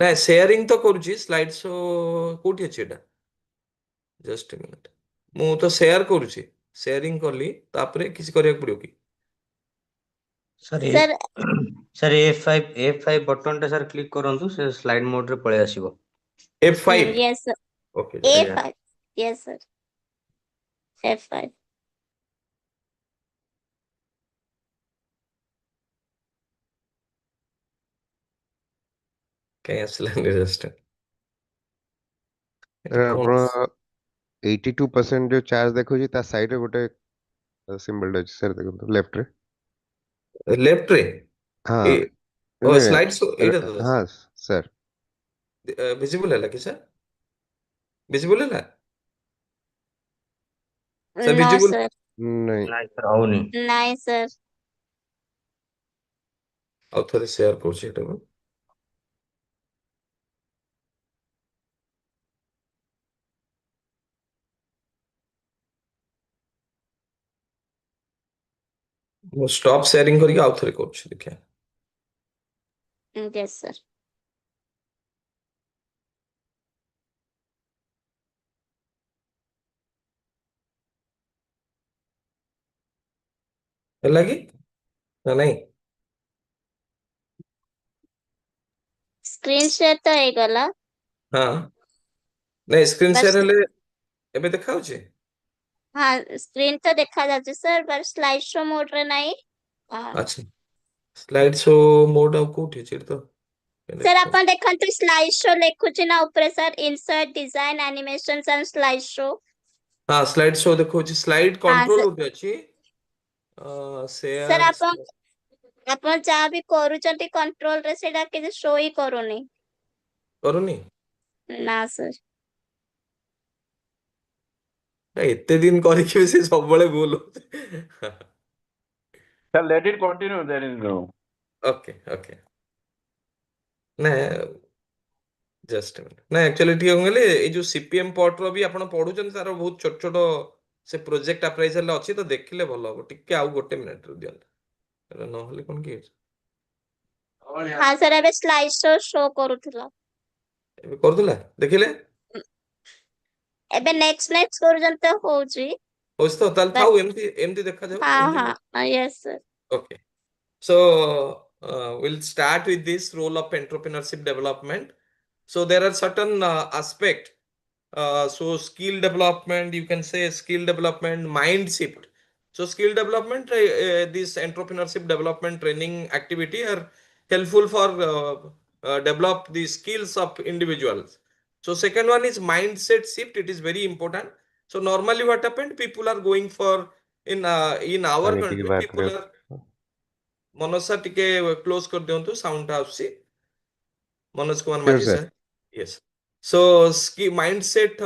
S5: ନାଇଁ sharing ତ କରୁଛି slide show କୋଉଠି ଅଛି ଏଟା just a minute ମୁଁ ତ ସେୟାର କରୁଛି ସେୟାରିଂ କଲି ତାପରେ କିଛି କରିବାକୁ ପଡିବ କି
S6: sir
S4: sir
S6: sir F5 button टा सर क्लिक करंतु से स्लाइड मोड रे पळे आसीबो
S5: F5
S4: yes sir
S5: okay
S4: A5 yes sir F5
S5: କାଇଁ ଆସିଲାନି ଜଷ୍ଟ
S2: ଆପଣ 82% जो चार्ज ଦେଖୁଛି ତା ସାଇଡରେ ଗୋଟେ सिंबल ଅଛି sir ଦେଖନ୍ତୁ left ରେ
S5: लेफ्ट रे
S2: हाँ
S5: ओ
S2: नहीं
S5: स्लाइड शो एटा तो
S2: हाँ sir
S5: विजिबल है कि सर विजिबल है सर
S4: नो
S5: विजिबल
S4: सर
S2: नहीं
S6: ନାଇଁ सर ହଉନି
S4: नहीं सर
S5: ଆଉ ଥରେ ସେୟାର କରୁଛି ଏଟାକୁ ମୁଁ ଷ୍ଟପ୍ ସେୟାରିଂ କରିକି ଆଉ ଥରେ କରୁଛି ଦେଖିଆ
S4: यस सर
S5: ହେଲା କି ନା ନାଇଁ
S4: स्क्रीन शेयर तो हे गला
S5: ହଁ ନାଇଁ ସ୍କ୍ରିନ୍
S4: बस
S5: ସେୟାର ହେଲେ ଏବେ ଦେଖାଉଛି
S4: हाँ स्क्रीन तो देखा जाচ্ছে सर पर स्लाइड शो मोड रे नहीं
S5: ଆଚ୍ଛା ସ୍ଲାଇଡ୍ ଶୋ ମୋଡ୍ ଆଉ କୋଉଠି ଅଛି ଏଠି ତ
S4: सर अपन देखंतु स्लाइड शो लेखुची ना ऊपर sir insert design animations and slide show
S5: हाँ स्लाइड शो देखଉଛି ସ୍ଲାଇଡ୍
S4: हाँ
S5: କଣ୍ଟ୍ରୋଲ
S4: सर
S5: ଗୋଟେ ଅଛି
S4: सर
S5: ସେୟାର
S4: अपन ଆପଣ ଯାହା ବି କରୁଛନ୍ତି କଣ୍ଟ୍ରୋଲ ରେ ସେଇଟା କିଛି ଶୋ ହିଁ କରୁନି
S5: କରୁନି
S4: ନା ସାର୍
S5: ଏତେ ଦିନ କରିକି ବି ସେ ସବୁବେଳେ ଭୁଲ
S3: Sir, let it continue. There is no.
S5: Okay okay ନା ଜଷ୍ଟ ନା ଆକ୍ଚୁଆଲି ଟିକେ କଣ କହିଲେ ଏଇ ଯୋଉ ସିପିଏମ୍ ପଟ ର ବି ଆପଣ ପଢୁଛନ୍ତି ତାର ବହୁତ ଛୋଟ ଛୋଟ ସେ ପ୍ରୋଜେକ୍ଟ ଆପ୍ରାଇଜାଲ ଅଛି ତ ଦେଖିଲେ ଭଲ ହବ ଟିକେ ଆଉ ଗୋଟେ ମିନିଟ ରୁ ଦିଅନ୍ତୁ ନହେଲେ କଣ କି
S4: ହଁ ସାର୍ ଏବେ ସ୍ଲାଇଡ୍ ଶୋ ଶୋ କରୁଥିଲା
S5: ଏବେ କରୁଥିଲା ଦେଖିଲେ
S4: ଏବେ ନେକ୍ସଟ କରୁଛନ୍ତି ତ ହଉଛି
S5: ହଉଛି ତ ତାହେଲେ ଥାଉ ଏମିତି ଏମିତି ଦେଖାଯାଉ
S4: ହଁ
S5: ଏମିତି
S4: ହଁ Yes sir
S5: okay so we'll start with this role of entrepreneurship development so there are certain aspect so skill development you can say skill development mind shift so skill development this entrepreneurship development training activity are helpful for develop the skills of individuals so second one is mindset shift it is very important so normally what happened people are going for in our
S2: पानी की
S5: country
S2: बात
S5: people
S2: करें
S5: are Manoj sir टिके close कर दियंतु sound टा आउसी Manoj Kumar
S2: sure
S5: माझी
S2: sir
S5: sir yes so mindset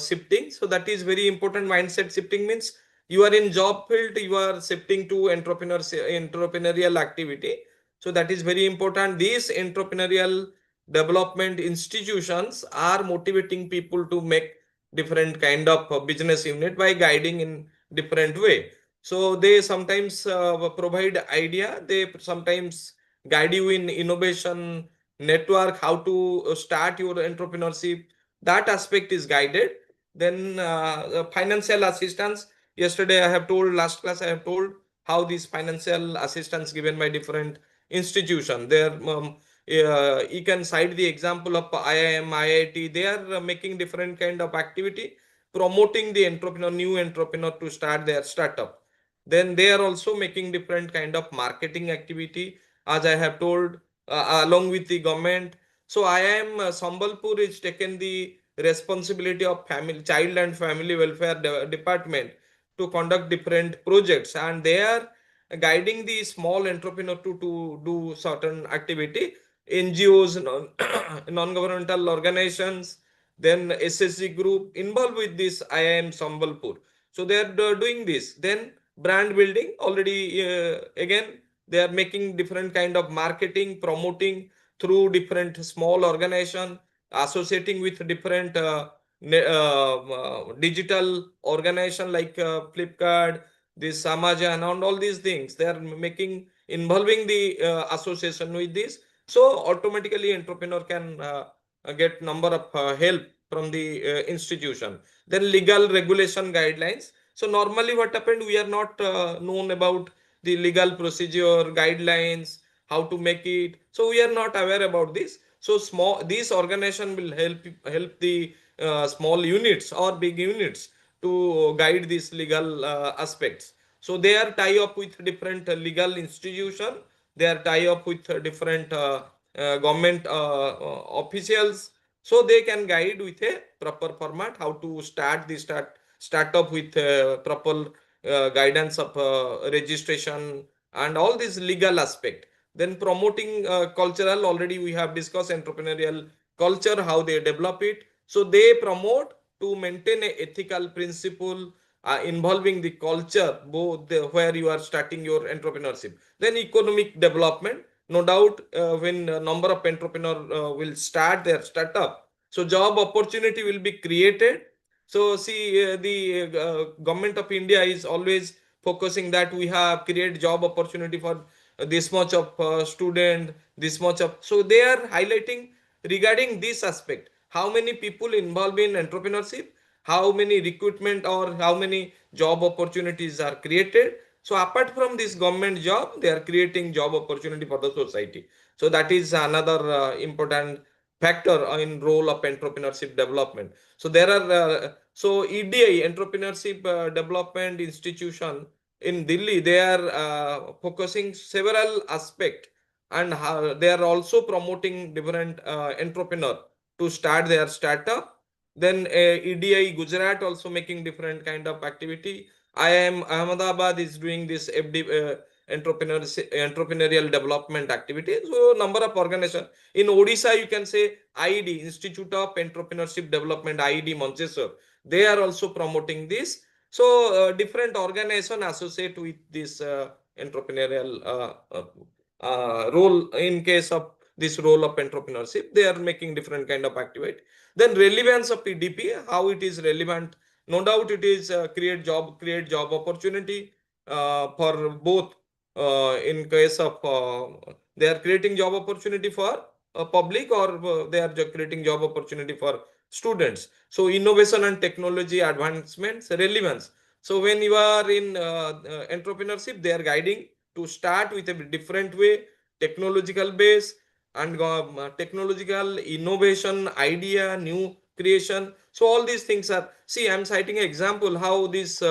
S5: shifting so that is very important mindset shifting means you are in job field you are shifting to entrepreneurial activity so that is very important these entrepreneurial development institutions are motivating people to make different kind of business unit by guiding in different way so they sometimes provide idea they sometimes guide you in innovation network how to start your entrepreneurship that aspect is guided then financial assistance yesterday I have told last class I have told how these financial assistance given by different institution there you can cite the example of IIM IIT they are making different kind of activity promoting the entrepreneur new entrepreneur to start their startup then they are also making different kind of marketing activity as I have told along with the government So IIM Sambalpur is taken the responsibility of child and family welfare department to conduct different projects, and they are guiding the small entrepreneur to do certain activity. NGOs, non-governmental organizations, then SSG group involved with this IIM Sambalpur. So they are doing this. Then brand building already, again they are making different kind of marketing, promoting through different small organization, associating with different digital organization like Flipkart, this Amazon, and all these things. They are making, involving the association with this. So automatically entrepreneur can get number of help from the institution. Then legal regulation guidelines. So normally what happened, we are not known about the legal procedure guidelines, how to make it. So we are not aware about this. So these organization will help the small units or big units to guide these legal aspects. So they are tie up with different legal institution. They are tie up with different government officials. So they can guide with a proper format how to start up with proper guidance of registration and all these legal aspect. Then promoting cultural, already we have discussed entrepreneurial culture, how they develop it. So they promote to maintain a ethical principle involving the culture, both where you are starting your entrepreneurship. Then economic development, no doubt when a number of entrepreneurs will start their startup, so job opportunity will be created. So see, the government of India is always focusing that we have create job opportunity for this much of student, this much of, so they are highlighting regarding this aspect, how many people involved in entrepreneurship, how many recruitment or how many job opportunities are created. So apart from this government job, they are creating job opportunity for the society. So that is another important factor in role of entrepreneurship development. So there are so EDI, entrepreneurship development institution in Delhi, they are focusing several aspects, and they are also promoting different entrepreneur to start their startup. Then EDI Gujarat also making different kind of activity. IIM Ahmedabad is doing this entrepreneurial development activity. So number of organization in Odisha, you can say IED, Institute of Entrepreneurship Development, IED Manchester. They are also promoting this. So different organization associate with this entrepreneurial role. In case of this role of entrepreneurship, they are making different kind of activity. Then relevance of EDP, how it is relevant. No doubt it is create job opportunity for both. In case of they are creating job opportunity for public, or they are creating job opportunity for students. So innovation and technology advancements, relevance. So when you are in entrepreneurship, they are guiding to start with a different way, technological base, and technological innovation, idea, new creation. So all these things are, see, I'm citing an example how this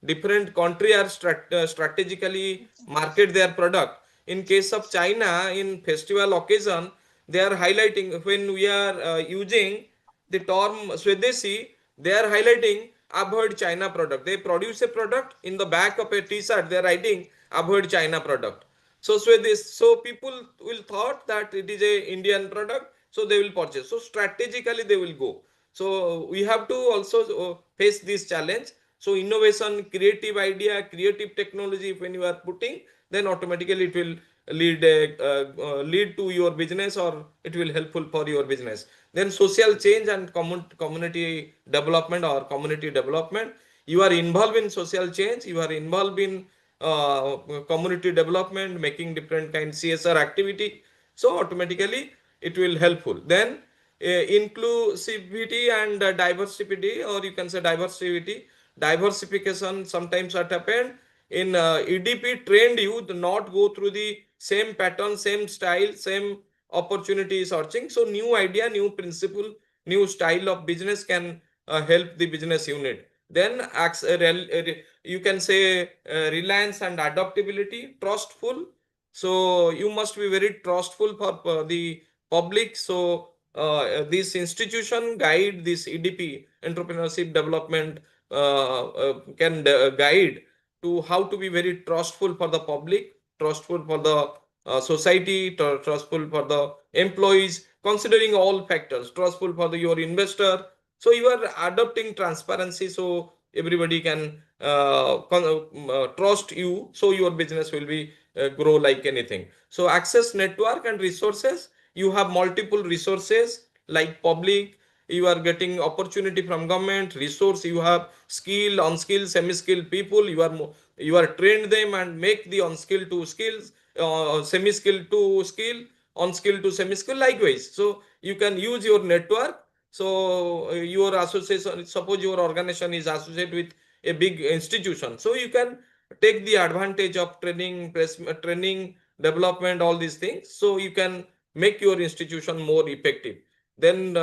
S5: different country are strategically market their product. In case of China, in festival occasion, they are highlighting, when we are using the term Swadeshi, they are highlighting avoid China product. They produce a product, in the back of a t-shirt they are writing avoid China product. So so people will thought that it is a Indian product, so they will purchase. So strategically they will go. So we have to also face this challenge. So innovation, creative idea, creative technology, when you are putting, then automatically it will lead to your business, or it will helpful for your business. Then social change and community development or community development. You are involved in social change, you are involved in community development, making different kind CSR activity. So automatically it will helpful. Then inclusivity and diversity, or you can say diversification. Sometimes what happened in EDP trained you to not go through the same pattern, same style, same opportunity searching. So new idea, new principle, new style of business can help the business unit. Then you can say reliance and adaptability, trustful. So you must be very trustful for the public. So this institution guide this EDP, entrepreneurship development, can guide to how to be very trustful for the public, trustful for the society, trustful for the employees, considering all factors, trustful for your investor. So you are adopting transparency, so everybody can trust you, so your business will be grow like anything. So access network and resources, you have multiple resources like public, you are getting opportunity from government, resource, you have skill, unskilled, semi-skilled people, you are trained them and make the unskilled to skills, semi-skilled to skill, unskilled to semi-skilled likewise. So you can use your network. So your association, suppose your organization is associated with a big institution, so you can take the advantage of training, training, development, all these things. So you can make your institution more effective. Then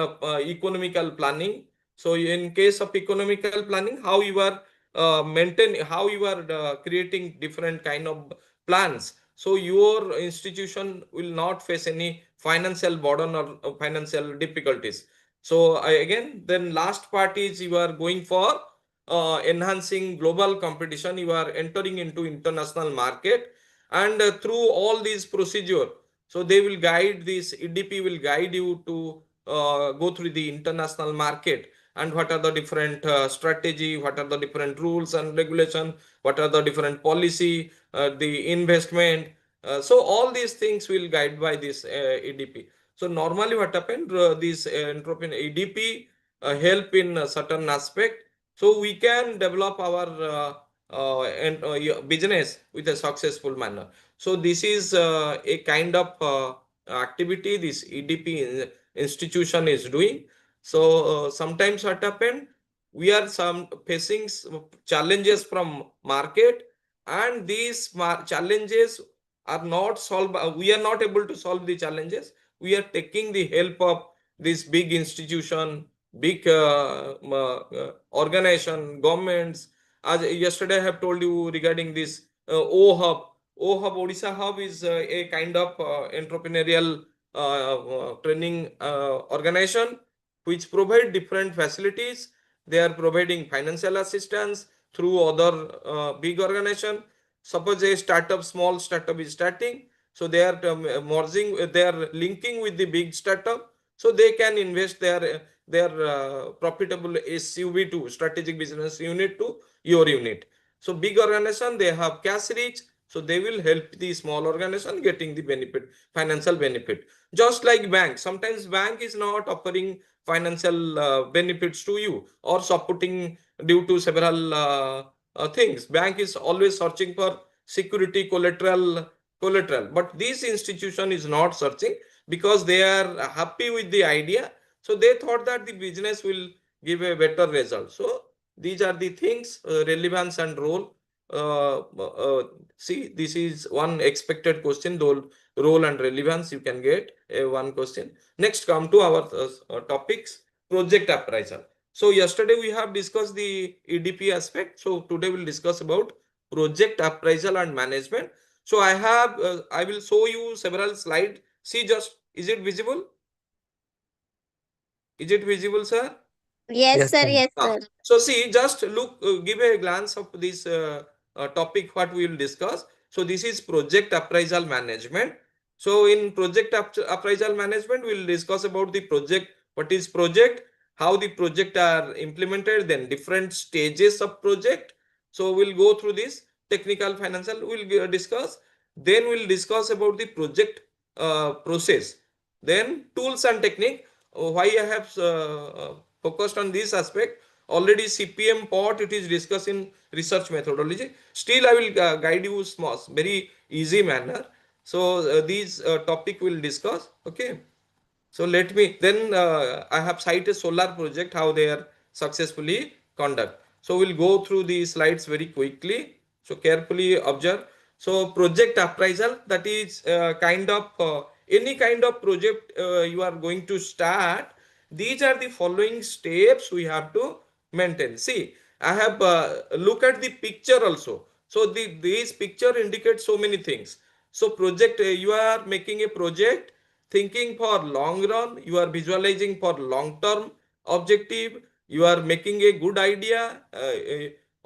S5: economical planning. So in case of economical planning, how you are how you are creating different kind of plans, so your institution will not face any financial burden or financial difficulties. So again, then last part is you are going for enhancing global competition, you are entering into international market, and through all these procedure, so they will guide, this EDP will guide you to go through the international market, and what are the different strategy, what are the different rules and regulation, what are the different policy, the investment. So all these things will guide by this EDP. So normally what happened, this entrepreneur EDP help in a certain aspect, so we can develop our business with a successful manner. So this is a kind of activity this EDP institution is doing. So sometimes what happened, we are facing challenges from market, and these challenges are not solved. We are not able to solve the challenges. We are taking the help of this big institution, big organization, governments. As yesterday I have told you regarding this OHUB. OHUB, Odisha Hub, is a kind of entrepreneurial training organization which provide different facilities. They are providing financial assistance through other big organization. Suppose a startup, small startup is starting, so they are merging, they are linking with the big startup, so they can invest their profitable SUV to strategic business unit to your unit. So big organization, they have cash reach, so they will help the small organization getting the benefit, financial benefit. Just like bank, sometimes bank is not offering financial benefits to you or supporting due to several things. Bank is always searching for security, collateral, but this institution is not searching, because they are happy with the idea, so they thought that the business will give a better result. So these are the things, relevance and role. See, this is one expected question, role and relevance, you can get one question. Next, come to our topics, project appraisal. So yesterday we have discussed the EDP aspect. So today we'll discuss about project appraisal and management. So I will show you several slides. See, just, is it visible? Is it visible, sir?
S4: Yes, sir. Yes, sir.
S5: So see, just look, give a glance of this topic what we will discuss. So this is project appraisal management. So in project appraisal management, we will discuss about the project, what is project, how the project are implemented, then different stages of project. So we'll go through this technical, financial, we'll discuss. Then we'll discuss about the project process, then tools and technique. Why I have focused on this aspect, already CPM part it is discussed in research methodology. Still I will guide you small, very easy manner. So these topic will discuss. Okay, so let me then I have cited solar project, how they are successfully conduct. So we'll go through these slides very quickly, so carefully observe. So project appraisal, that is kind of any kind of project you are going to start. These are the following steps we have to maintain. See, I have look at the picture also. So this picture indicates so many things. So project, you are making a project. thinking for long run, you are visualizing for long term objective, you are making a good idea,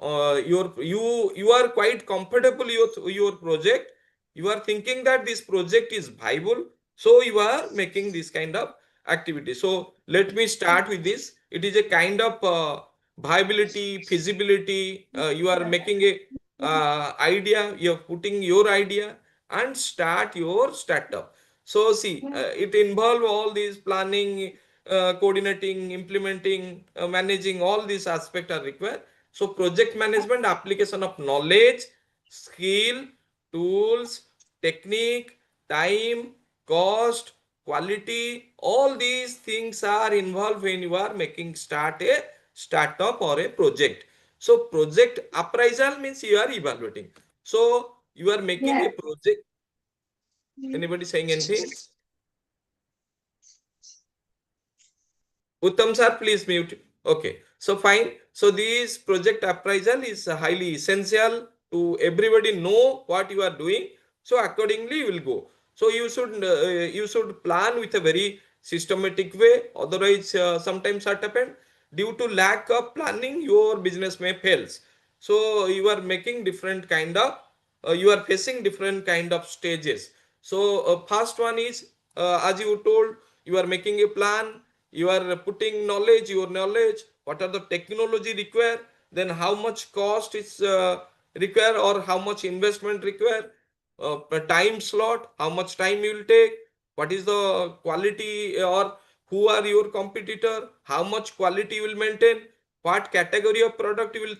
S5: you are quite comfortable with your project, you are thinking that this project is viable, so you are making this kind of activity. So let me start with this. It is a kind of viability, feasibility. You are making a idea, you are putting your idea and start your startup. So see, it involve all these planning, coordinating, implementing, managing, all these aspects are required. So project management, application of knowledge, skill, tools, technique, time, cost, quality, all these things are involved when you are making a startup or a project. So project appraisal means you are evaluating. So you are making a project. Anybody saying anything? Uttam sir, please mute. Okay, so fine. So this project appraisal is highly essential to everybody know what you are doing. So accordingly you will go. So you should plan with a very systematic way. Otherwise, sometimes what happen, due to lack of planning, your business may fails. So you are making different kind of you are facing different kind of stages. So first one is, as you told, you are making a plan, you are putting knowledge, your knowledge, what are the technology required, then how much cost is required or how much investment required, time slot, how much time you will take, what is the quality, or who are your competitor, how much quality you will maintain, what category of product you will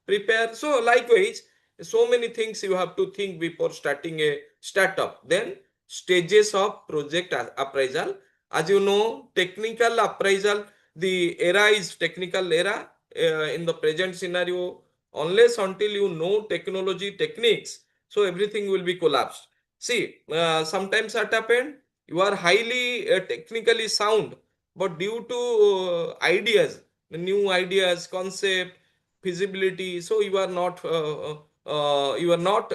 S5: prepare. So likewise, so many things you have to think before starting a startup. Then stages of project appraisal. As you know, technical appraisal, the era is technical era. In the present scenario, unless until you know technology techniques, so everything will be collapsed. See, sometimes that happened, you are highly technically sound, but due to ideas, new ideas, concept, feasibility, so you are not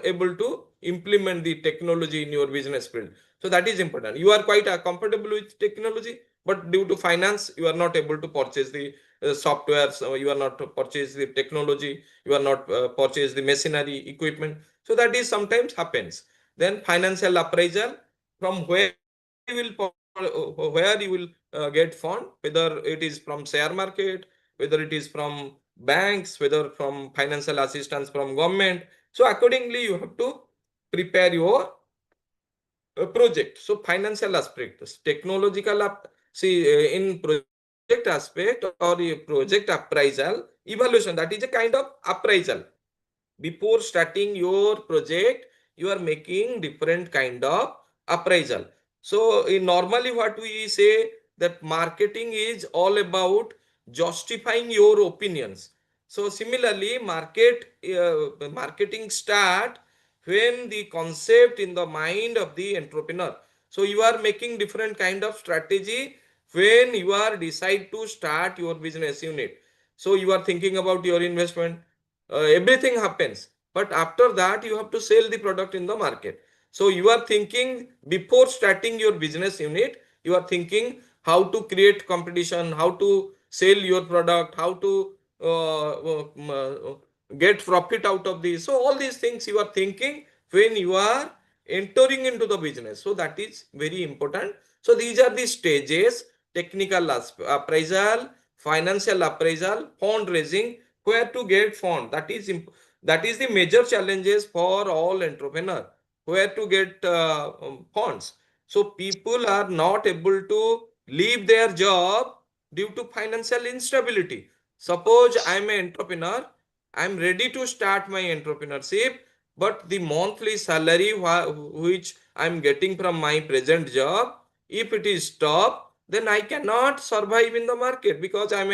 S5: able to implement the technology in your business field. So that is important. You are quite comfortable with technology, but due to finance, you are not able to purchase the software. So you are not to purchase the technology. You are not purchase the machinery equipment. So that is sometimes happens. Then financial appraisal, from where you will get fund, whether it is from share market, whether it is from banks, whether from financial assistance from government. So accordingly, you have to prepare your project. So financial aspect, technological in project aspect or a project appraisal, evaluation, that is a kind of appraisal. Before starting your project, you are making different kind of appraisal. So normally what we say, that marketing is all about justifying your opinions. So similarly, marketing start when the concept in the mind of the entrepreneur. So you are making different kind of strategy when you are decide to start your business unit. So you are thinking about your investment, everything happens, but after that you have to sell the product in the market. So you are thinking before starting your business unit, you are thinking how to create competition, how to sell your product, how to get profit out of this. So all these things you are thinking when you are entering into the business. So that is very important. So these are the stages: technical appraisal, financial appraisal, fundraising, where to get fund. That is the major challenges for all entrepreneur, where to get funds. So people are not able to leave their job due to financial instability. Suppose I am an entrepreneur, I am ready to start my entrepreneurship, but the monthly salary which I am getting from my present job, if it is stopped, then I cannot survive in the market, because I'm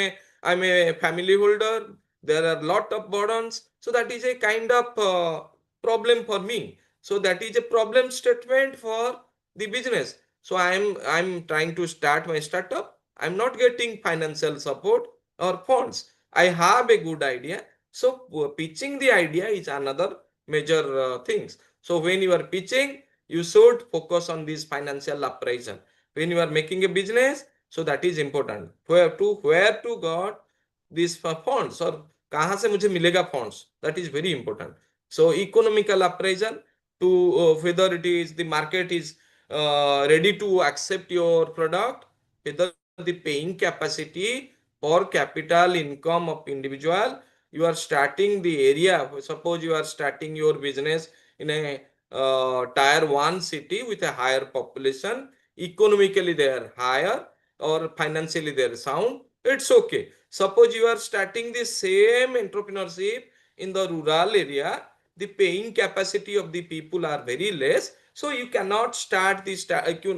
S5: a family holder. There are lot of burdens. So that is a kind of problem for me. So that is a problem statement for the business. So I'm trying to start my startup. I'm not getting financial support or funds. I have a good idea. So pitching the idea is another major things. So when you are pitching, you should focus on this financial appraisal. When you are making a business, so that is important. Where to got these funds, or kahan se mujhe milega funds, that is very important. So economical appraisal to whether it is the market is ready to accept your product, whether the paying capacity or capital income of individual. You are starting the area, suppose you are starting your business in a tier 1 city with a higher population, economically they are higher or financially they are sound, it's okay. Suppose you are starting the same entrepreneurship in the rural area, the paying capacity of the people are very less, so you cannot start this,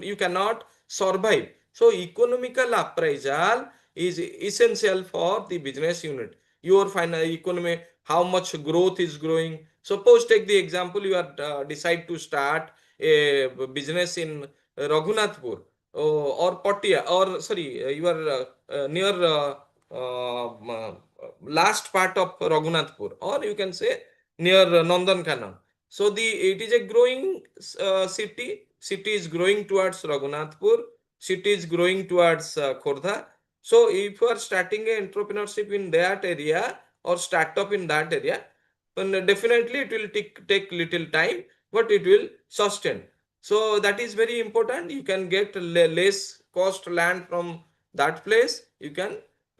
S5: you cannot survive. So economical appraisal is essential for the business unit. Your final economy, how much growth is growing. Suppose take the example, you are decide to start a business in Raghunathpur or Patia, or sorry, you are near last part of Raghunathpur, or you can say near Nandankanan. So it is a growing city. City is growing towards Raghunathpur. City is growing towards Khordha. So if you are starting an entrepreneurship in that area or startup in that area, then definitely it will take little time, but it will sustain. So that is very important. You can get less cost land from that place. You can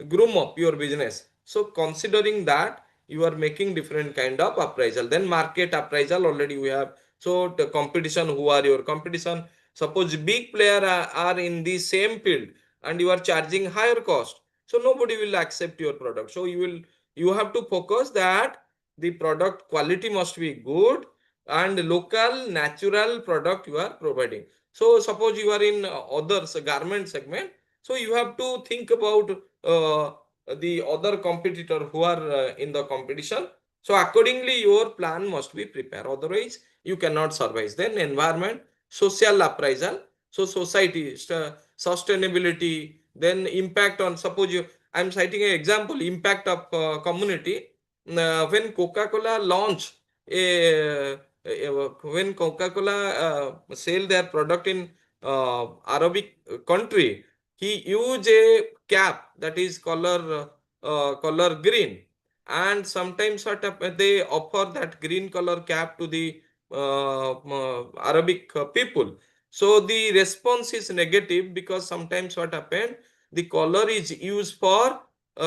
S5: groom up your business. So considering that, you are making different kind of appraisal. Then market appraisal already we have. So the competition, who are your competition? Suppose big player are in the same field and you are charging higher cost, so nobody will accept your product. So you have to focus that the product quality must be good and local natural product you are providing. So suppose you are in others garment segment, so you have to think about the other competitor who are in the competition. So accordingly your plan must be prepared, otherwise you cannot survive. Then environment, social appraisal, so society, sustainability, then impact on, suppose you, I'm citing an example, impact of community. When Coca-Cola launch when Coca-Cola sell their product in Arabic country, he use a cap that is color green, and sometimes they offer that green color cap to the Arabic people. So the response is negative, because sometimes what happened, the color is used for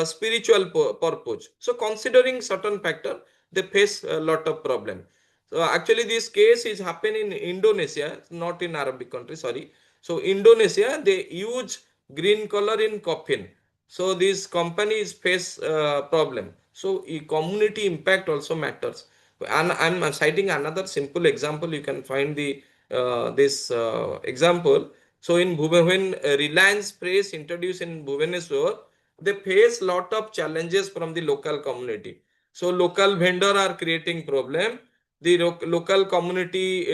S5: spiritual purpose. So considering certain factor, they face a lot of problem. So actually this case is happen in Indonesia, not in Arabic country, sorry. So Indonesia, they use green color in coffin. So these companies face problem. So community impact also matters. And I'm citing another simple example. You can find the this example. So in when Reliance Press introduced in Bhubaneswar, they face lot of challenges from the local community. So local vendor are creating problem. The local community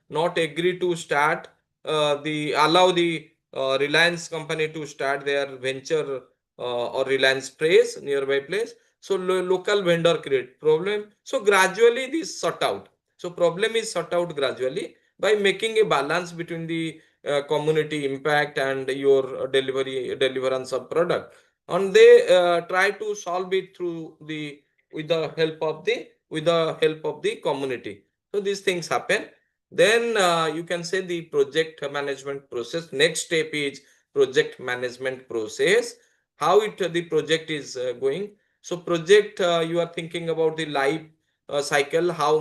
S5: not agree to start allow the Reliance company to start their venture or Reliance Press nearby place. So local vendor create problem. So gradually this sort out. So problem is sort out gradually by making a balance between the community impact and your deliverance of product. And they try to solve it through with the help of the community. So these things happen. Then you can say the project management process. Next step is project management process. How the project is going. So project, you are thinking about the life cycle, how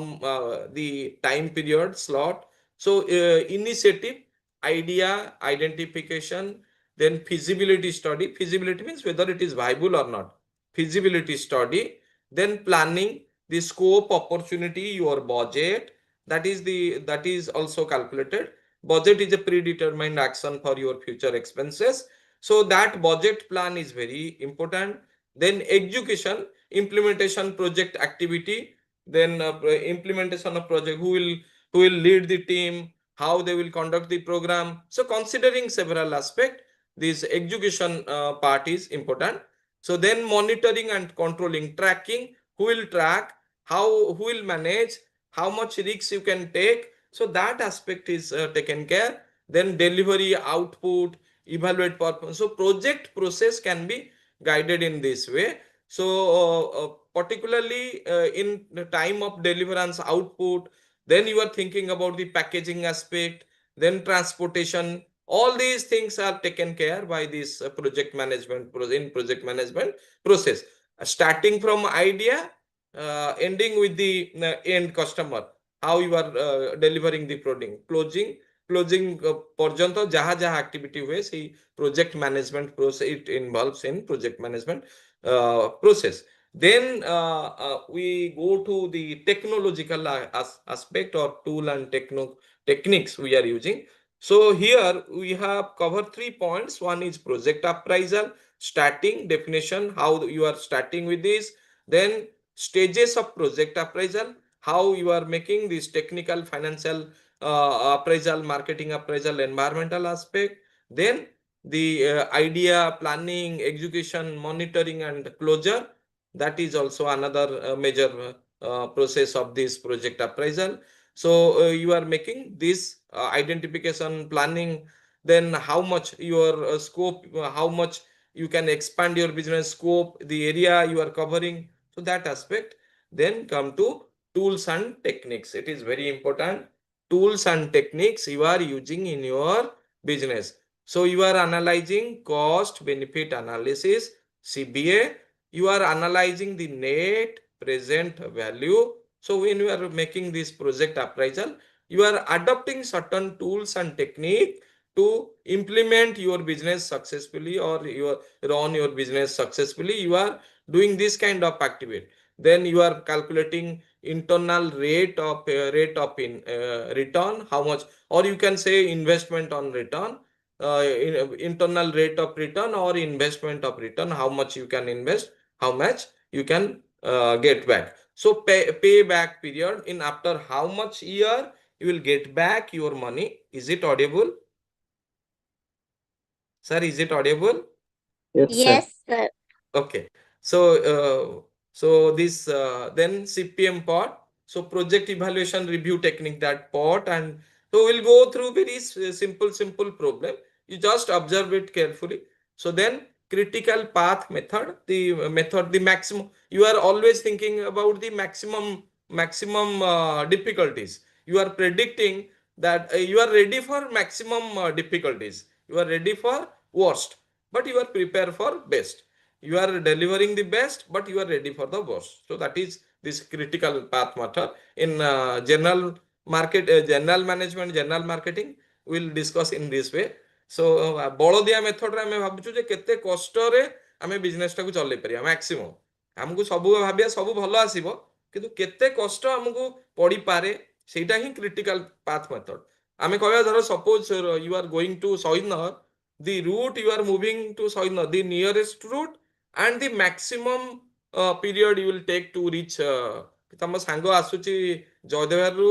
S5: the time period slot. So initiative, idea, identification, then feasibility study. Feasibility means whether it is viable or not. Feasibility study, then planning, the scope, opportunity, your budget, that is also calculated. Budget is a predetermined action for your future expenses. So that budget plan is very important. Then execution, implementation, project activity, then implementation of project, who will lead the team, how they will conduct the program. So considering several aspects, this execution part is important. So then monitoring and controlling, tracking, who will track, who will manage, how much risks you can take, So that aspect is taken care. Then delivery, output, evaluate performance. So project process can be guided in this way. So particularly in the time of deliverance, output, then you are thinking about the packaging aspect, then transportation. All these things are taken care by this project management process, starting from idea, ending with the end customer, how you are delivering the product, closing পর্যন্ত যাহা যাহা activity हुए সেই project management process, it involves in project management process. Then we go to the technological aspect or tool and techniques we are using. So here we have covered 3 points. One is project appraisal, starting definition, how you are starting with this. Then stages of project appraisal, how you are making this technical, financial appraisal, marketing appraisal, environmental aspect. Then the idea, planning, execution, monitoring, and closure. That is also another major process of this project appraisal. So you are making this identification, planning, then how much your scope, how much you can expand your business scope, the area you are covering. So that aspect. Then come to tools and techniques. It is very important. Tools and techniques you are using in your business. So you are analyzing cost benefit analysis, CBA. You are analyzing the net present value. So when you are making this project appraisal, you are adopting certain tools and technique to implement your business successfully, or you run your business successfully. You are doing this kind of activity. Then you are calculating internal rate of return, how much, or you can say investment on return, internal rate of return or investment of return, how much you can invest, how much you can get back. So payback period, in after how much year you will get back your money. Is it audible? Sir, is it audible?
S4: Yes, sir.
S5: Okay. So this then CPM part. So project evaluation review technique, that part. And so we'll go through very simple problem. You just observe it carefully. So then critical path method, the maximum, you are always thinking about the maximum difficulties. You are predicting that you are ready for maximum difficulties. You are ready for worst, but you are prepared for best. You are delivering the best, but you are ready for the worst. So that is this critical path method. In general management, general marketing, we'll discuss in this way. So Baldia method रे हमें भाबुछु जे केते कष्ट रे हमें business टाकू चलै परिया maximum, हमकू सब भाबिया सब भलो आसीबो, किंतु केते कष्ट हमकू पड़ी पारे, सेटा ही क्रिटिकल पाथ मेथड. हमें कहया धरो suppose you are going to Saheed Nagar, the route you are moving to Sahidnagar, the nearest route and the maximum period you will take to reach तम सांग आसुची जयदेव रु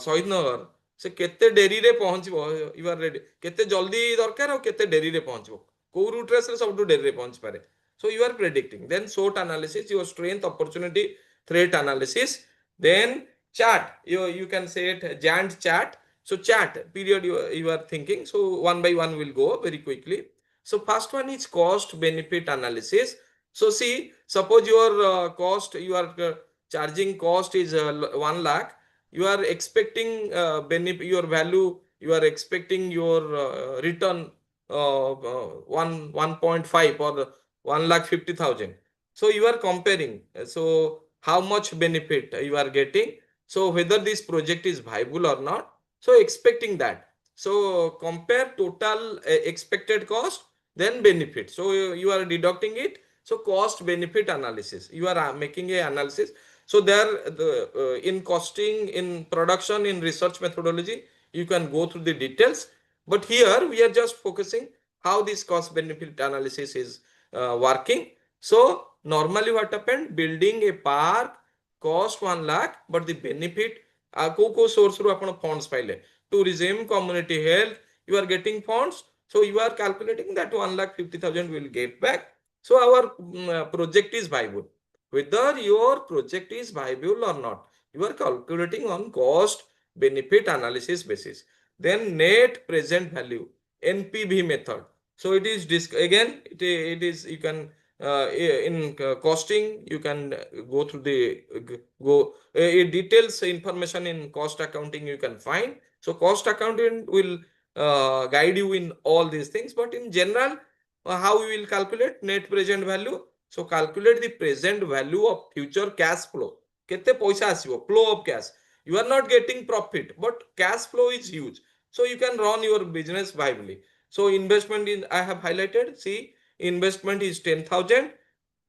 S5: सहीदनगर, से केते डेरी रे पहुंचबो, यू आर रेडी, केते जल्दी दरकार और केते डेरी रे पहुंचबो, को रूट रे सब डेरी रे पहुंच पारे. So you are predicting. Then SWOT analysis, your strength, opportunity, threat analysis. Then chart, you can say it Gantt chart. So chart period you are thinking. So one by one will go very quickly. So first one is cost benefit analysis. So see, suppose your cost, you are charging cost is 1 lakh. You are expecting benefit, your value, you are expecting your return 1.5 or 1,50,000. So you are comparing. So how much benefit you are getting. So whether this project is viable or not. So expecting that. So compare total expected cost, then benefit. So you are deducting it. So cost benefit analysis. You are making a analysis. So there in costing, in production, in research methodology, you can go through the details. But here we are just focusing how this cost benefit analysis is working. So normally what happened, building a park cost 1 lakh, but the benefit को source रू आपण funds पाइले, tourism, community health, you are getting funds. So you are calculating that 1,50,000 will get back. So our project is viable. Whether your project is viable or not, you are calculating on cost benefit analysis basis. Then net present value, NPV method. So it is again, it is, you can in costing, you can go through the details information in cost accounting you can find. So cost accountant will guide you in all these things, but in general, how we will calculate net present value? So calculate the present value of future cash flow. Kete paisa asibo, flow of cash. You are not getting profit, but cash flow is huge. So you can run your business viably. So investment in, I have highlighted, see, investment is 10,000,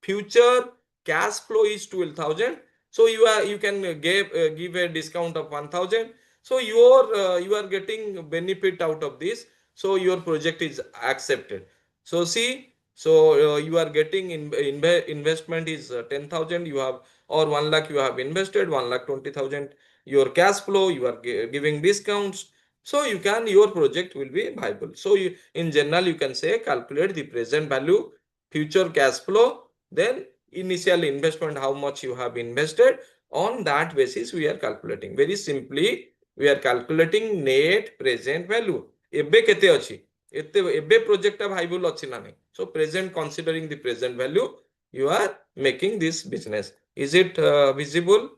S5: future cash flow is 12,000. So you can give a discount of 1,000. So you are getting benefit out of this. So your project is accepted. So see, so you are getting investment is 10,000 you have, or 1 lakh you have invested, 1,20,000 your cash flow, you are giving discounts. So you can, your project will be viable. So you, in general, you can say calculate the present value, future cash flow, then initial investment, how much you have invested. On that basis, we are calculating. Very simply, we are calculating net present value. Ebbe kete achi? Ebbe project viable achi na nahi? So present, considering the present value, you are making this business. Is it visible?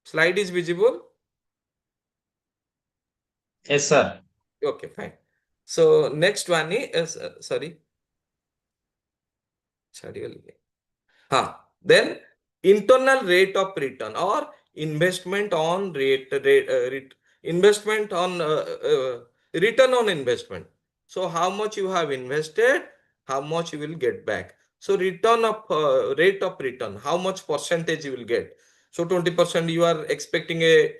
S5: Slide is visible?
S7: Yes, sir.
S5: Okay, fine. So next one is sorry. Then internal rate of return or investment on investment on return on investment. So how much you have invested, how much you will get back. So return of rate of return, how much percentage you will get. So 20% you are expecting a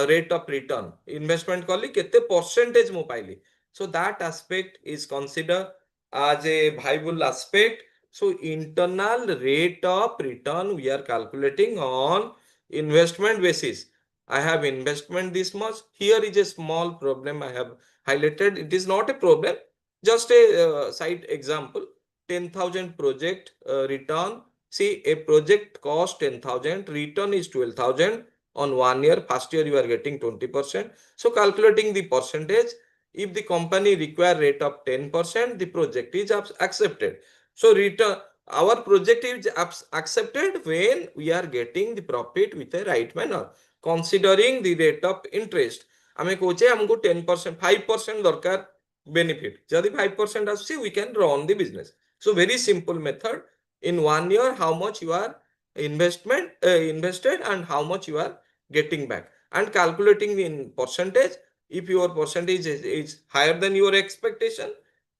S5: rate of return. Investment kali kete percentage mo paili. So that aspect is considered as a viable aspect. So internal rate of return we are calculating on investment basis. I have investment this much. Here is a small problem I have highlighted. It is not a problem, just a side example. 10,000 project return. See, a project cost 10,000, return is 12,000 on 1 year. First year you are getting 20%. So calculating the percentage, if the company require rate of 10%, the project is accepted. So return, our project is accepted when we are getting the profit with a right manner, considering the rate of interest. आमे कोचे हमको 10%, 5% दरकार benefit. जदि 5% आसे, we can run the business. So very simple method. In 1 year, how much you are invested and how much you are getting back, and calculating in percentage. If your percentage is higher than your expectation,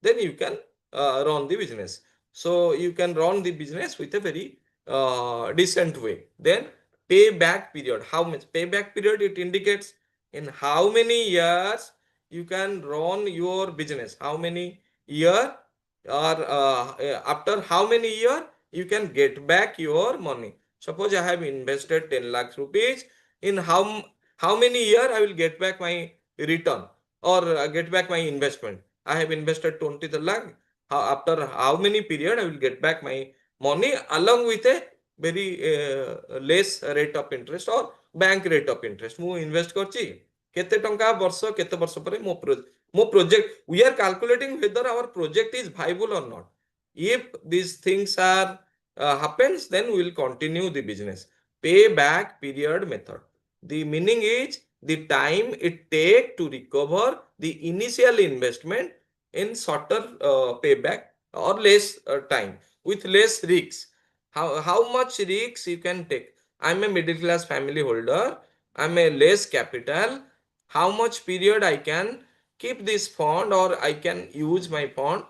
S5: then you can run the business. So you can run the business with a very decent way. Then payback period. How much payback period? It indicates in how many years you can run your business. How many year, or after how many year you can get back your money. Suppose I have invested 10 lakhs rupees. In how many year I will get back my return, or get back my investment. I have invested 20 lakh. After how many period I will get back my money along with a very less rate of interest or bank rate of interest. Mu invest करची केते टंका वर्ष केते वर्ष परे mo project, we are calculating whether our project is viable or not. If these things are happens, then we will continue the business. Payback period method. The meaning is the time it take to recover the initial investment in shorter payback or less time with less risks. How much risks you can take? I'm a middle class family holder. I'm a less capital. How much period I can keep this fund, or I can use my fund?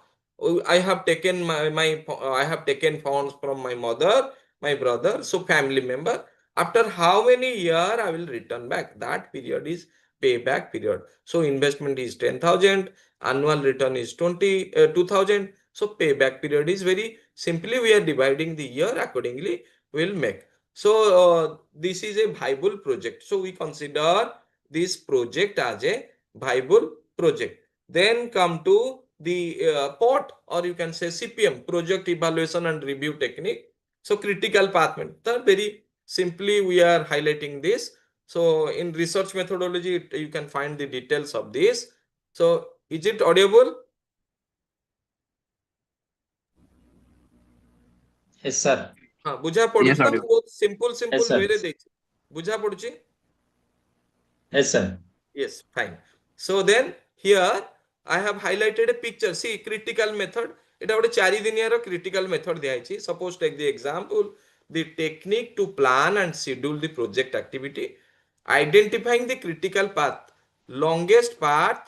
S5: I have taken I have taken funds from my mother, my brother, so family member. After how many year I will return back? That period is payback period. So investment is 10,000, annual return is 2,000. So payback period is very simply, we are dividing the year accordingly, we'll make. So this is a viable project. So we consider this project as a viable project. Then come to the POT, or you can say CPM, project evaluation and review technique. So critical path method, very simply we are highlighting this. So in research methodology, you can find the details of this. So is it audible?
S7: Yes, sir.
S5: हाँ बुझा पड़ुची ना
S3: audible.
S5: बहुत simple
S7: Yes, sir.
S5: way रे देख बुझा पड़ुची.
S7: Yes, sir.
S5: Yes, fine. So then here I have highlighted a picture. See, critical method. এটা ଗୋଟେ 4 ଦିନିଆର critical method ଦିଆହେଇଛି. Suppose take the example, the technique to plan and schedule the project activity, identifying the critical path, longest path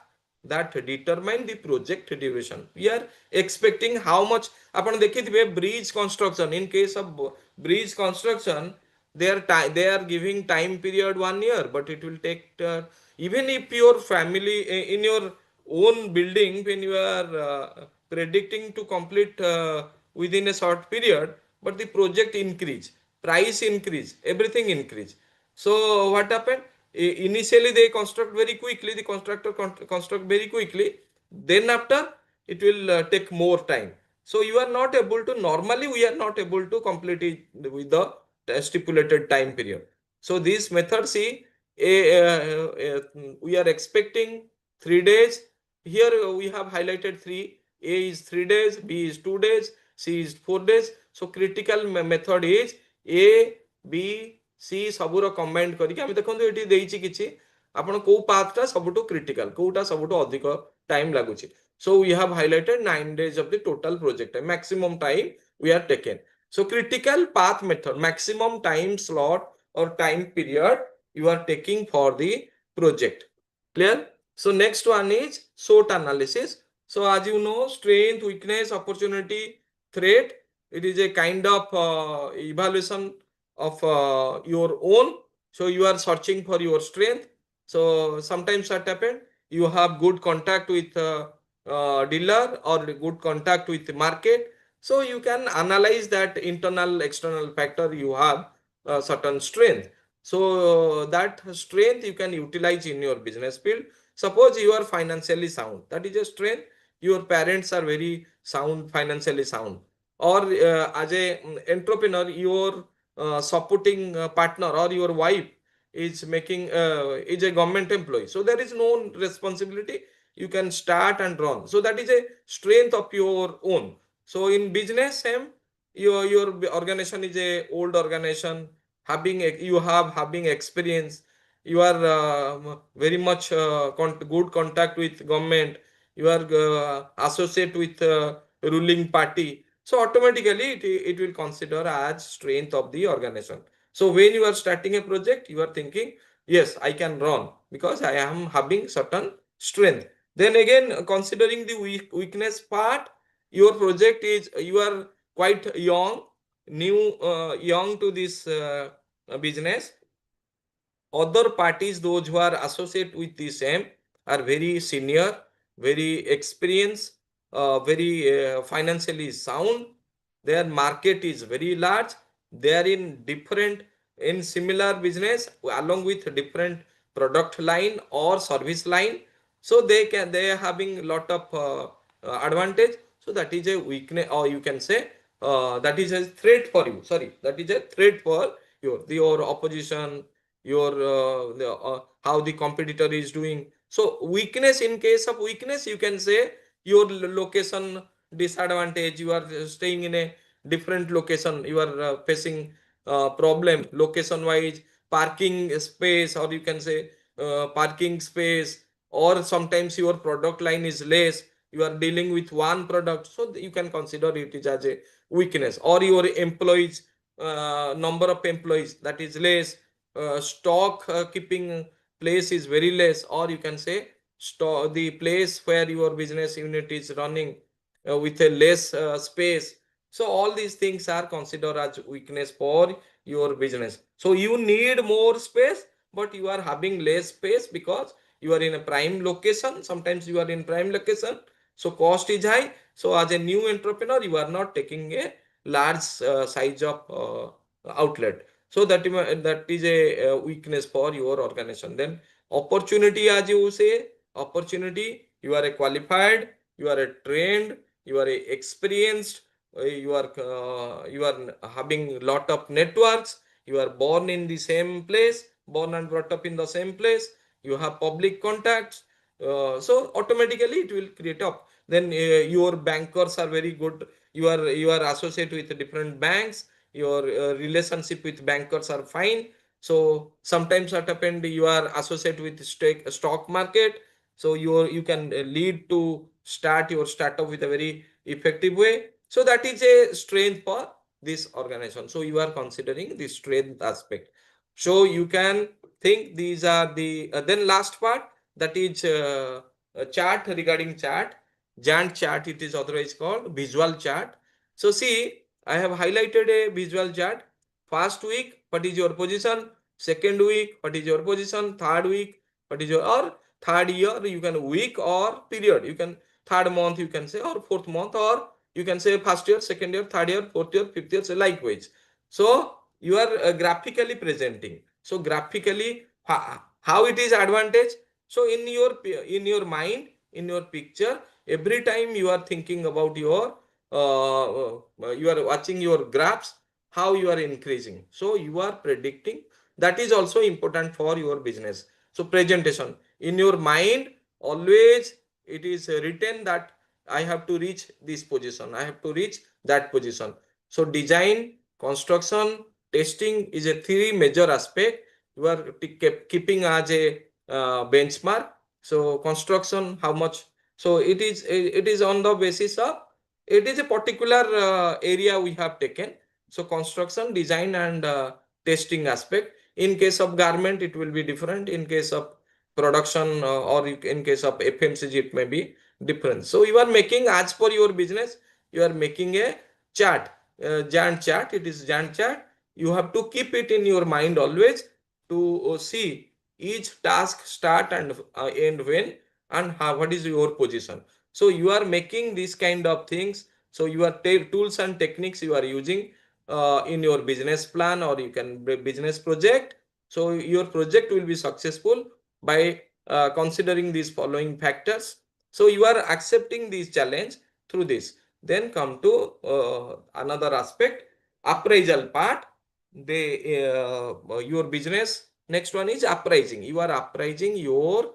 S5: that determine the project duration. We are expecting how much. ଆପଣ ଦେଖିଥିବେ bridge construction. In case of bridge construction, they are giving time period 1 year, but it will take even if your family in your own building, when you are predicting to complete within a short period, but the project increase, price increase, everything increase. So what happened? Initially they construct very quickly, the constructor construct very quickly, then after it will take more time. So you are not able to, normally we are not able to complete it with the stipulated time period. So this method, see, we are expecting 3 days. Here we have highlighted 3. A is 3 days, B is 2 days, C is 4 days. So critical method is A, B, C सबुर combined करिक आमे देखंतु एठी देइछि किछि आपण को path टा सबटु critical Kota सबटु अधिक time लागुछि. So we have highlighted 9 days of the total project time, maximum time we are taken. So critical path method, maximum time slot or time period you are taking for the project. Clear? So next one is SWOT analysis. So as you know, strength, weakness, opportunity, threat, it is a kind of evaluation of your own. So you are searching for your strength. So sometimes what happen, you have good contact with dealer or good contact with the market. So you can analyze that internal external factor, you have certain strength. So that strength you can utilize in your business field. Suppose you are financially sound, that is a strength. Your parents are very sound, financially sound, or as a entrepreneur, your supporting partner or your wife is making is a government employee, so there is no responsibility, you can start and run. So that is a strength of your own. So in business, same, your organization is a old organization, having having experience, you are very much good contact with government, you are associate with ruling party, so automatically it will consider as strength of the organization. So when you are starting a project, you are thinking, yes, I can run because I am having certain strength. Then again, considering the weakness part, your project is, you are quite young, young to this business. Other parties, those who are associated with the same, are very senior, very experienced, very financially sound. Their market is very large. They are in similar business along with different product line or service line. So they are having lot of advantage. So that is a weakness, or you can say that is a threat for you. Sorry, that is a threat for your opposition, your how the competitor is doing. So weakness, in case of weakness, you can say your location disadvantage, you are staying in a different location, you are facing problem location wise, parking space, or you can say parking space, or sometimes your product line is less, you are dealing with one product, so you can consider it is as a weakness. Or your employees, number of employees, that is less, stock keeping place is very less, or you can say the place where your business unit is running with a less space. So all these things are considered as weakness for your business. So you need more space, but you are having less space because you are in a prime location. Sometimes you are in prime location, so cost is high. So as a new entrepreneur, you are not taking a large size of outlet. So that is a weakness for your organization. Then opportunity, as you say, opportunity, you are a qualified, you are a trained, you are a experienced, you are having lot of networks, you are born in the same place, born and brought up in the same place, you have public contacts, so automatically it will create up. Then your bankers are very good, you are associated with different banks, your relationship with bankers are fine. So sometimes what happened, you are associated with stock market, so you can lead to start your startup with a very effective way. So that is a strength for this organization. So you are considering the strength aspect. So you can think these are the then last part, that is a chart. Regarding chart, Gantt chart, it is otherwise called visual chart. So see, I have highlighted a visual chart. First week, what is your position? Second week, what is your position? Third week, what is your, or third year, you can week or period, you can third month, you can say, or fourth month, or you can say first year, second year, third year, fourth year, fifth year, so likewise. So you are graphically presenting. So graphically, how it is advantage? So in your mind, in your picture, every time you are thinking about your you are watching your graphs, how you are increasing. So you are predicting. That is also important for your business. So presentation in your mind, always it is written that I have to reach this position, I have to reach that position. So design, construction, testing is a three major aspect you are keeping as a benchmark. So construction, how much? So it is on the basis of, it is a particular area we have taken. So construction, design, and testing aspect. In case of garment, it will be different. In case of production or in case of FMCG, it may be different. So you are making, as per your business, you are making a chart, Gantt chart. It is Gantt chart. You have to keep it in your mind always to see each task start and end when, and how, what is your position. So you are making these kind of things. So your tools and techniques you are using in your business plan, or you can business project. So your project will be successful by considering these following factors. So you are accepting this challenge through this. Then come to another aspect, appraisal part. Your business, next one is appraising. You are appraising your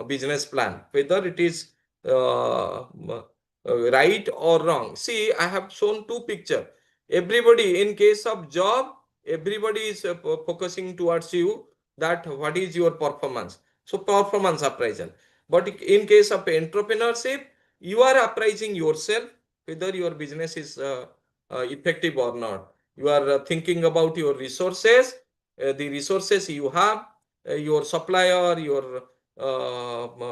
S5: business plan, whether it is right or wrong. See, I have shown two pictures. Everybody, in case of job, everybody is focusing towards you, that what is your performance. So performance appraisal. But in case of entrepreneurship, you are appraising yourself, whether your business is effective or not. You are thinking about your resources, the resources you have, your supplier, your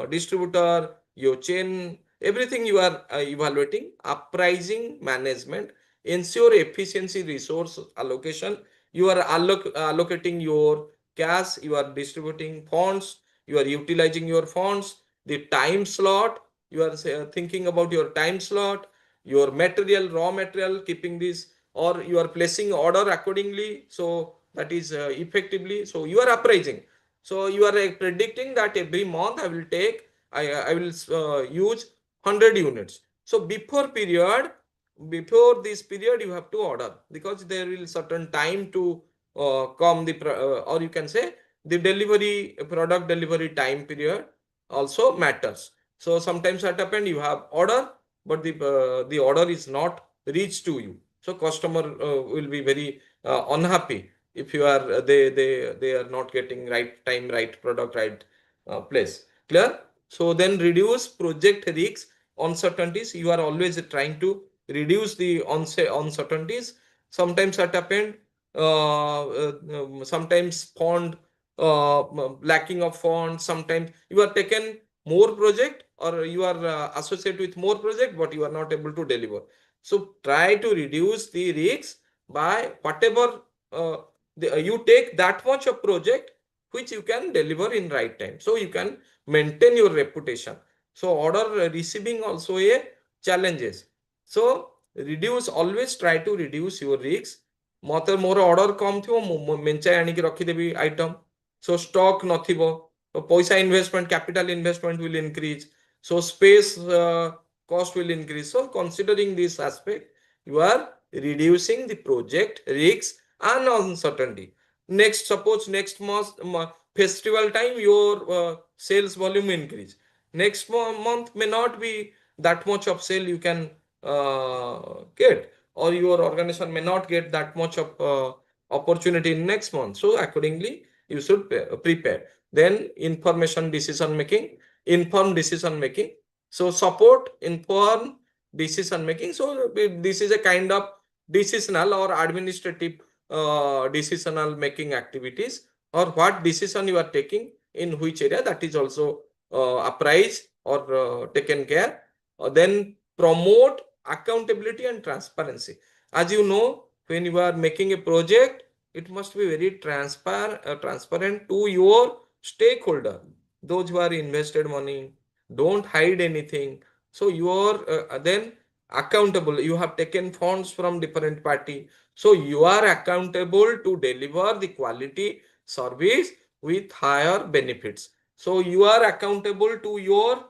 S5: distributor, your chain, everything you are evaluating. Appraising management, ensure efficiency resource allocation. You are allocating your cash, you are distributing funds, you are utilizing your funds, the time slot, you are thinking about your time slot, your material, raw material, keeping this, or you are placing order accordingly. So that is effectively. So you are appraising. So you are predicting that every month I will take, I will use 100 units. So before this period, you have to order, because there will certain time to come the or you can say the delivery, product delivery time period also matters. So sometimes what happen, you have order, but the order is not reached to you. So customer will be very unhappy if you are they are not getting right time, right product, right place. Clear? So then reduce project risks, uncertainties. You are always trying to reduce the uncertainties. Sometimes what happened, sometimes fund lacking of funds. Sometimes you are taken more project, or you are associated with more project, but you are not able to deliver. So try to reduce the risks by whatever you take that much of project which you can deliver in right time. So you can maintain your reputation. So order receiving also a challenges. So reduce, always try to reduce your risks. मत मोर order कम थी मेंचाई आनिक रखिदेवी item. सो stock नथिबो, तो पैसा investment, capital investment will increase. So space cost will increase. So considering this aspect, you are reducing the project risks and uncertainty. next, suppose next month festival time your sales volume increase. Next month may not be that much of sale you can get, or your organization may not get that much of opportunity in next month. So accordingly you should prepare. Then information decision making, informed decision making. So support informed decision making. So this is a kind of decisional or administrative decisional making activities, or what decision you are taking in which area, that is also appraised or taken care. Then promote accountability and transparency. As you know, when you are making a project, it must be very transparent to your stakeholder, those who are invested money. Don't hide anything. So you are then accountable. You have taken funds from different party, so you are accountable to deliver the quality service with higher benefits. So you are accountable to your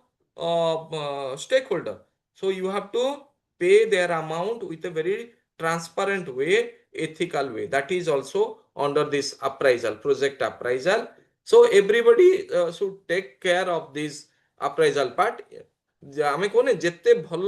S5: stakeholder. So you have to pay their amount with a very transparent way, ethical way. That is also under this appraisal, project appraisal. So everybody should take care of this appraisal part. ଆମେ କହୁନେ ଯେତେ ଭଲ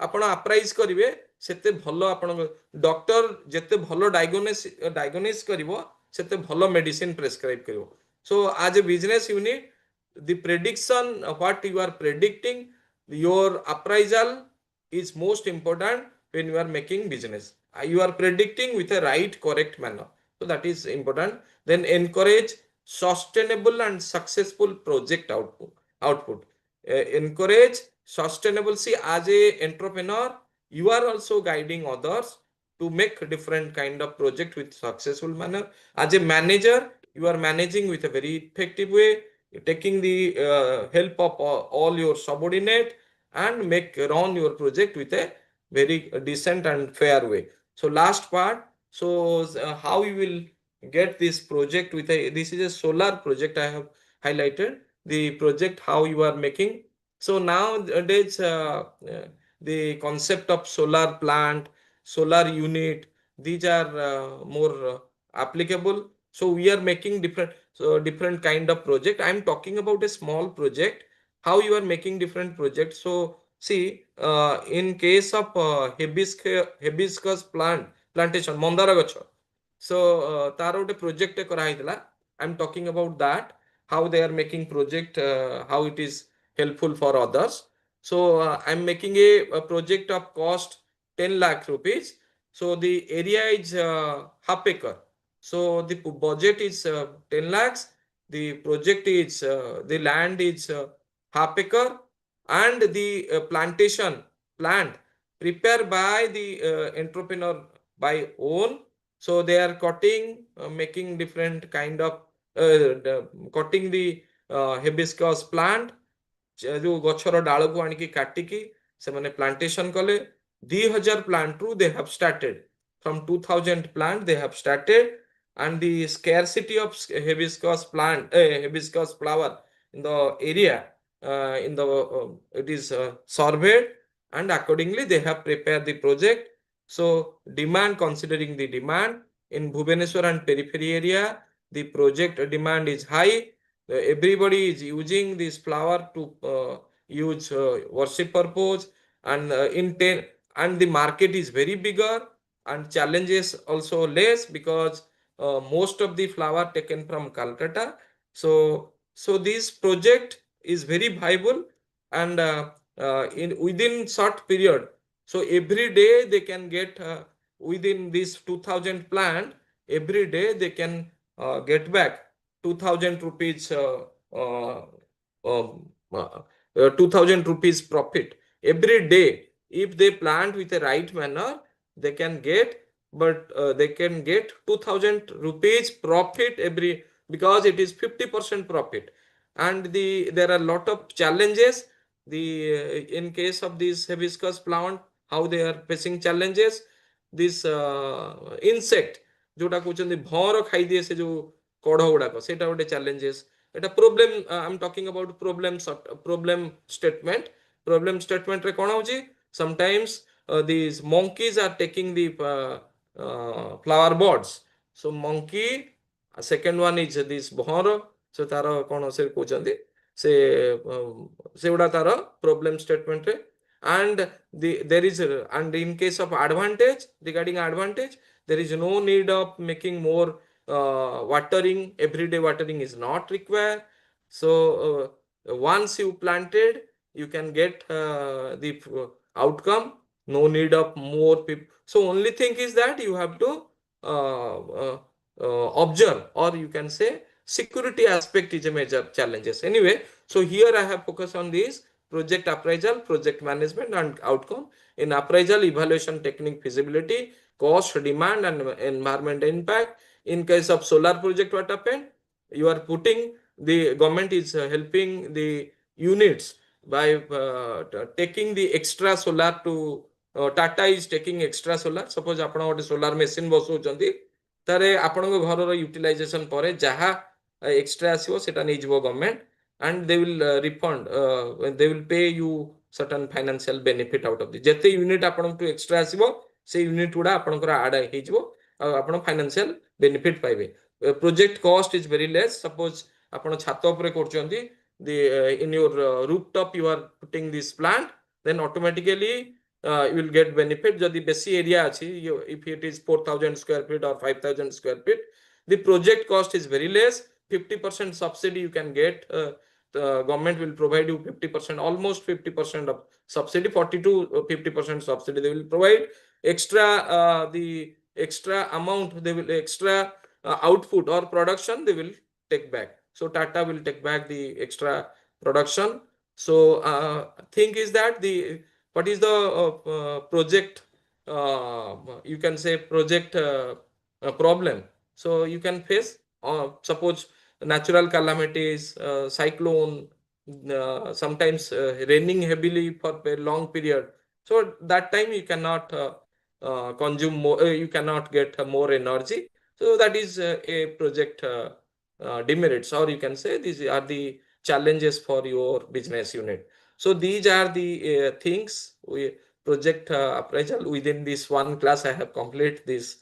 S5: ଆପଣ ଆପ୍ରାଇଜ କରିବେ ସେତେ ଭଲ ଆପଣଙ୍କ doctor ଯେତେ ଭଲ ଡାଇଗୋନିସ୍ କରିବ ସେତେ ଭଲ ମେଡିସିନ ପ୍ରେସକ୍ରାଇବ କରିବ. So as a business unit, the prediction, what you are predicting, your appraisal is most important when you are making business. You are predicting with a right, correct manner. So that is important. Then encourage sustainable and successful project output. Encourage sustainable. See, as a entrepreneur, you are also guiding others to make different kind of project with successful manner. As a manager, you are managing with a very effective way, taking the help of all your subordinate, and run your project with a very decent and fair way. So last part, so how you will get this project with this is a solar project I have highlighted the project how you are making. So nowadays the concept of solar plant, solar unit, these are more applicable. So we are making different kind of project. I am talking about a small project, how you are making different projects. So see, in case of hibiscus plantation, mandara gacha. So तार गोटे project करा हितला. I am talking about that, how they are making project, how it is helpful for others. So I am making a project of cost 10 lakh rupees. So the area is half acre. So the budget is 10 lakhs. The project is the land is half acre, and the plant prepared by the entrepreneur by own. So they are cutting, making different kind of cutting the hibiscus plant. जो गछर डाल को आनिकी काटिकी से माने plantation कले 2000 plant ru they have started. From 2000 plant they have started, and the scarcity of hibiscus hibiscus flower in the area, it is surveyed, and accordingly they have prepared the project. So demand, considering the demand in Bhubaneswar and periphery area, the project demand is high. Everybody is using this flower to use worship purpose, and and the market is very bigger, and challenges also less, because most of the flower taken from Calcutta. So this project is very viable, and within short period. So every day they can get within this 2000 plant, every day they can get back 2000 rupees 2000 rupees profit every day. If they plant with the right manner, they can get, but they can get 2000 rupees profit every, because it is 50% profit. And there are a lot of challenges. In case of this hibiscus plant, how they are facing challenges, this insect जोटा कहते भौर खाई दिए से जो कढ़ गुड़ाक से गोटे challenges. Etah problem, I am talking about problem statement. Problem statement रे कौन होची? Sometimes these monkeys are taking the flower buds. So monkey second one is this bhor, so taro kono se kochandi se seguda taro problem statement re. And there is and in case of advantage, regarding advantage, there is no need of making more watering. Everyday watering is not required. So once you planted, you can get the outcome. No need of more people. So only thing is that you have to observe, or you can say security aspect is a major challenges. Anyway, so here I have focused on this project appraisal, project management, and outcome. In appraisal, evaluation technique, feasibility, cost, demand, and environment impact. In case of solar project, what happened? You are putting, the government is helping the units by taking the extra solar to Tata is taking extra solar. Suppose आपण गोटे solar machine बसौचंदी तारे आपनको घरर utilization परे जहा extra आसीबो सेटा नै जिवो government, and they will refund, they will pay you certain financial benefit out of the जते unit आपण to extra आसीबो से unit गुडा आपनकर add हे जिवो आपण financial benefit पाइबे. Project cost is very less. Suppose आपण छात ऊपर करचंदी, the in your rooftop you are putting this plant, then automatically you will get benefit. Jodi besi area achi, if it is 4,000 square feet or 5,000 square feet, the project cost is very less. 50% subsidy you can get. The government will provide you 50%, almost 50% of subsidy, 40 to 50% subsidy they will provide. Extra the extra amount they will extra output or production they will take back. So Tata will take back the extra production. So thing is that the what is the project, you can say project problem. So you can face suppose natural calamities, cyclone, sometimes raining heavily for a long period. So that time you cannot consume more, you cannot get more energy. So that is a project demerits, or you can say these are the challenges for your business unit. So these are the things we project appraisal. Within this one class I have complete this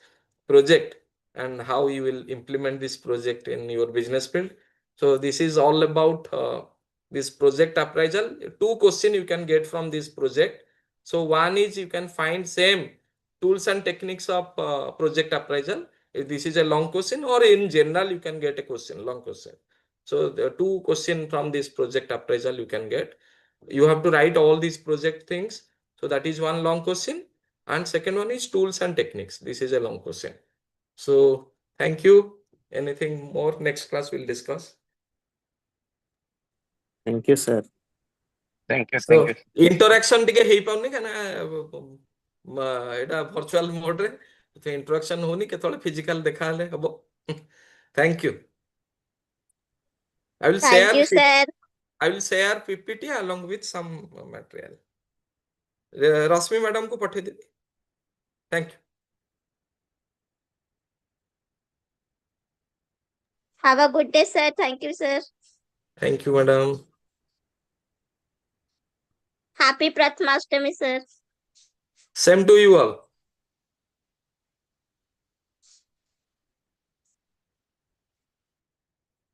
S5: project and how you will implement this project in your business field. So this is all about this project appraisal. 2 questions you can get from this project. So one is you can find same tools and techniques of project appraisal. If this is a long question, or in general you can get a question, long question. So the 2 questions from this project appraisal you can get. You have to write all these project things. So that is one long question. And second one is tools and techniques. This is a long question. So thank you. Anything more? Next class we'll discuss.
S8: Thank you, sir.
S3: Thank you.
S5: So interaction टिके हेई पाउनी कना एटा virtual mode रे तो interaction होनी केतले physical देखा ले हबो. Thank you. I will
S4: Thank you, sir.
S5: I will share PPT along with some material. Rasmi madam को पठे देबी. Thank you.
S4: Have a good day, sir. Thank you, sir.
S5: Thank you, madam.
S4: Happy Prathamashtami, sir.
S5: Same to you all.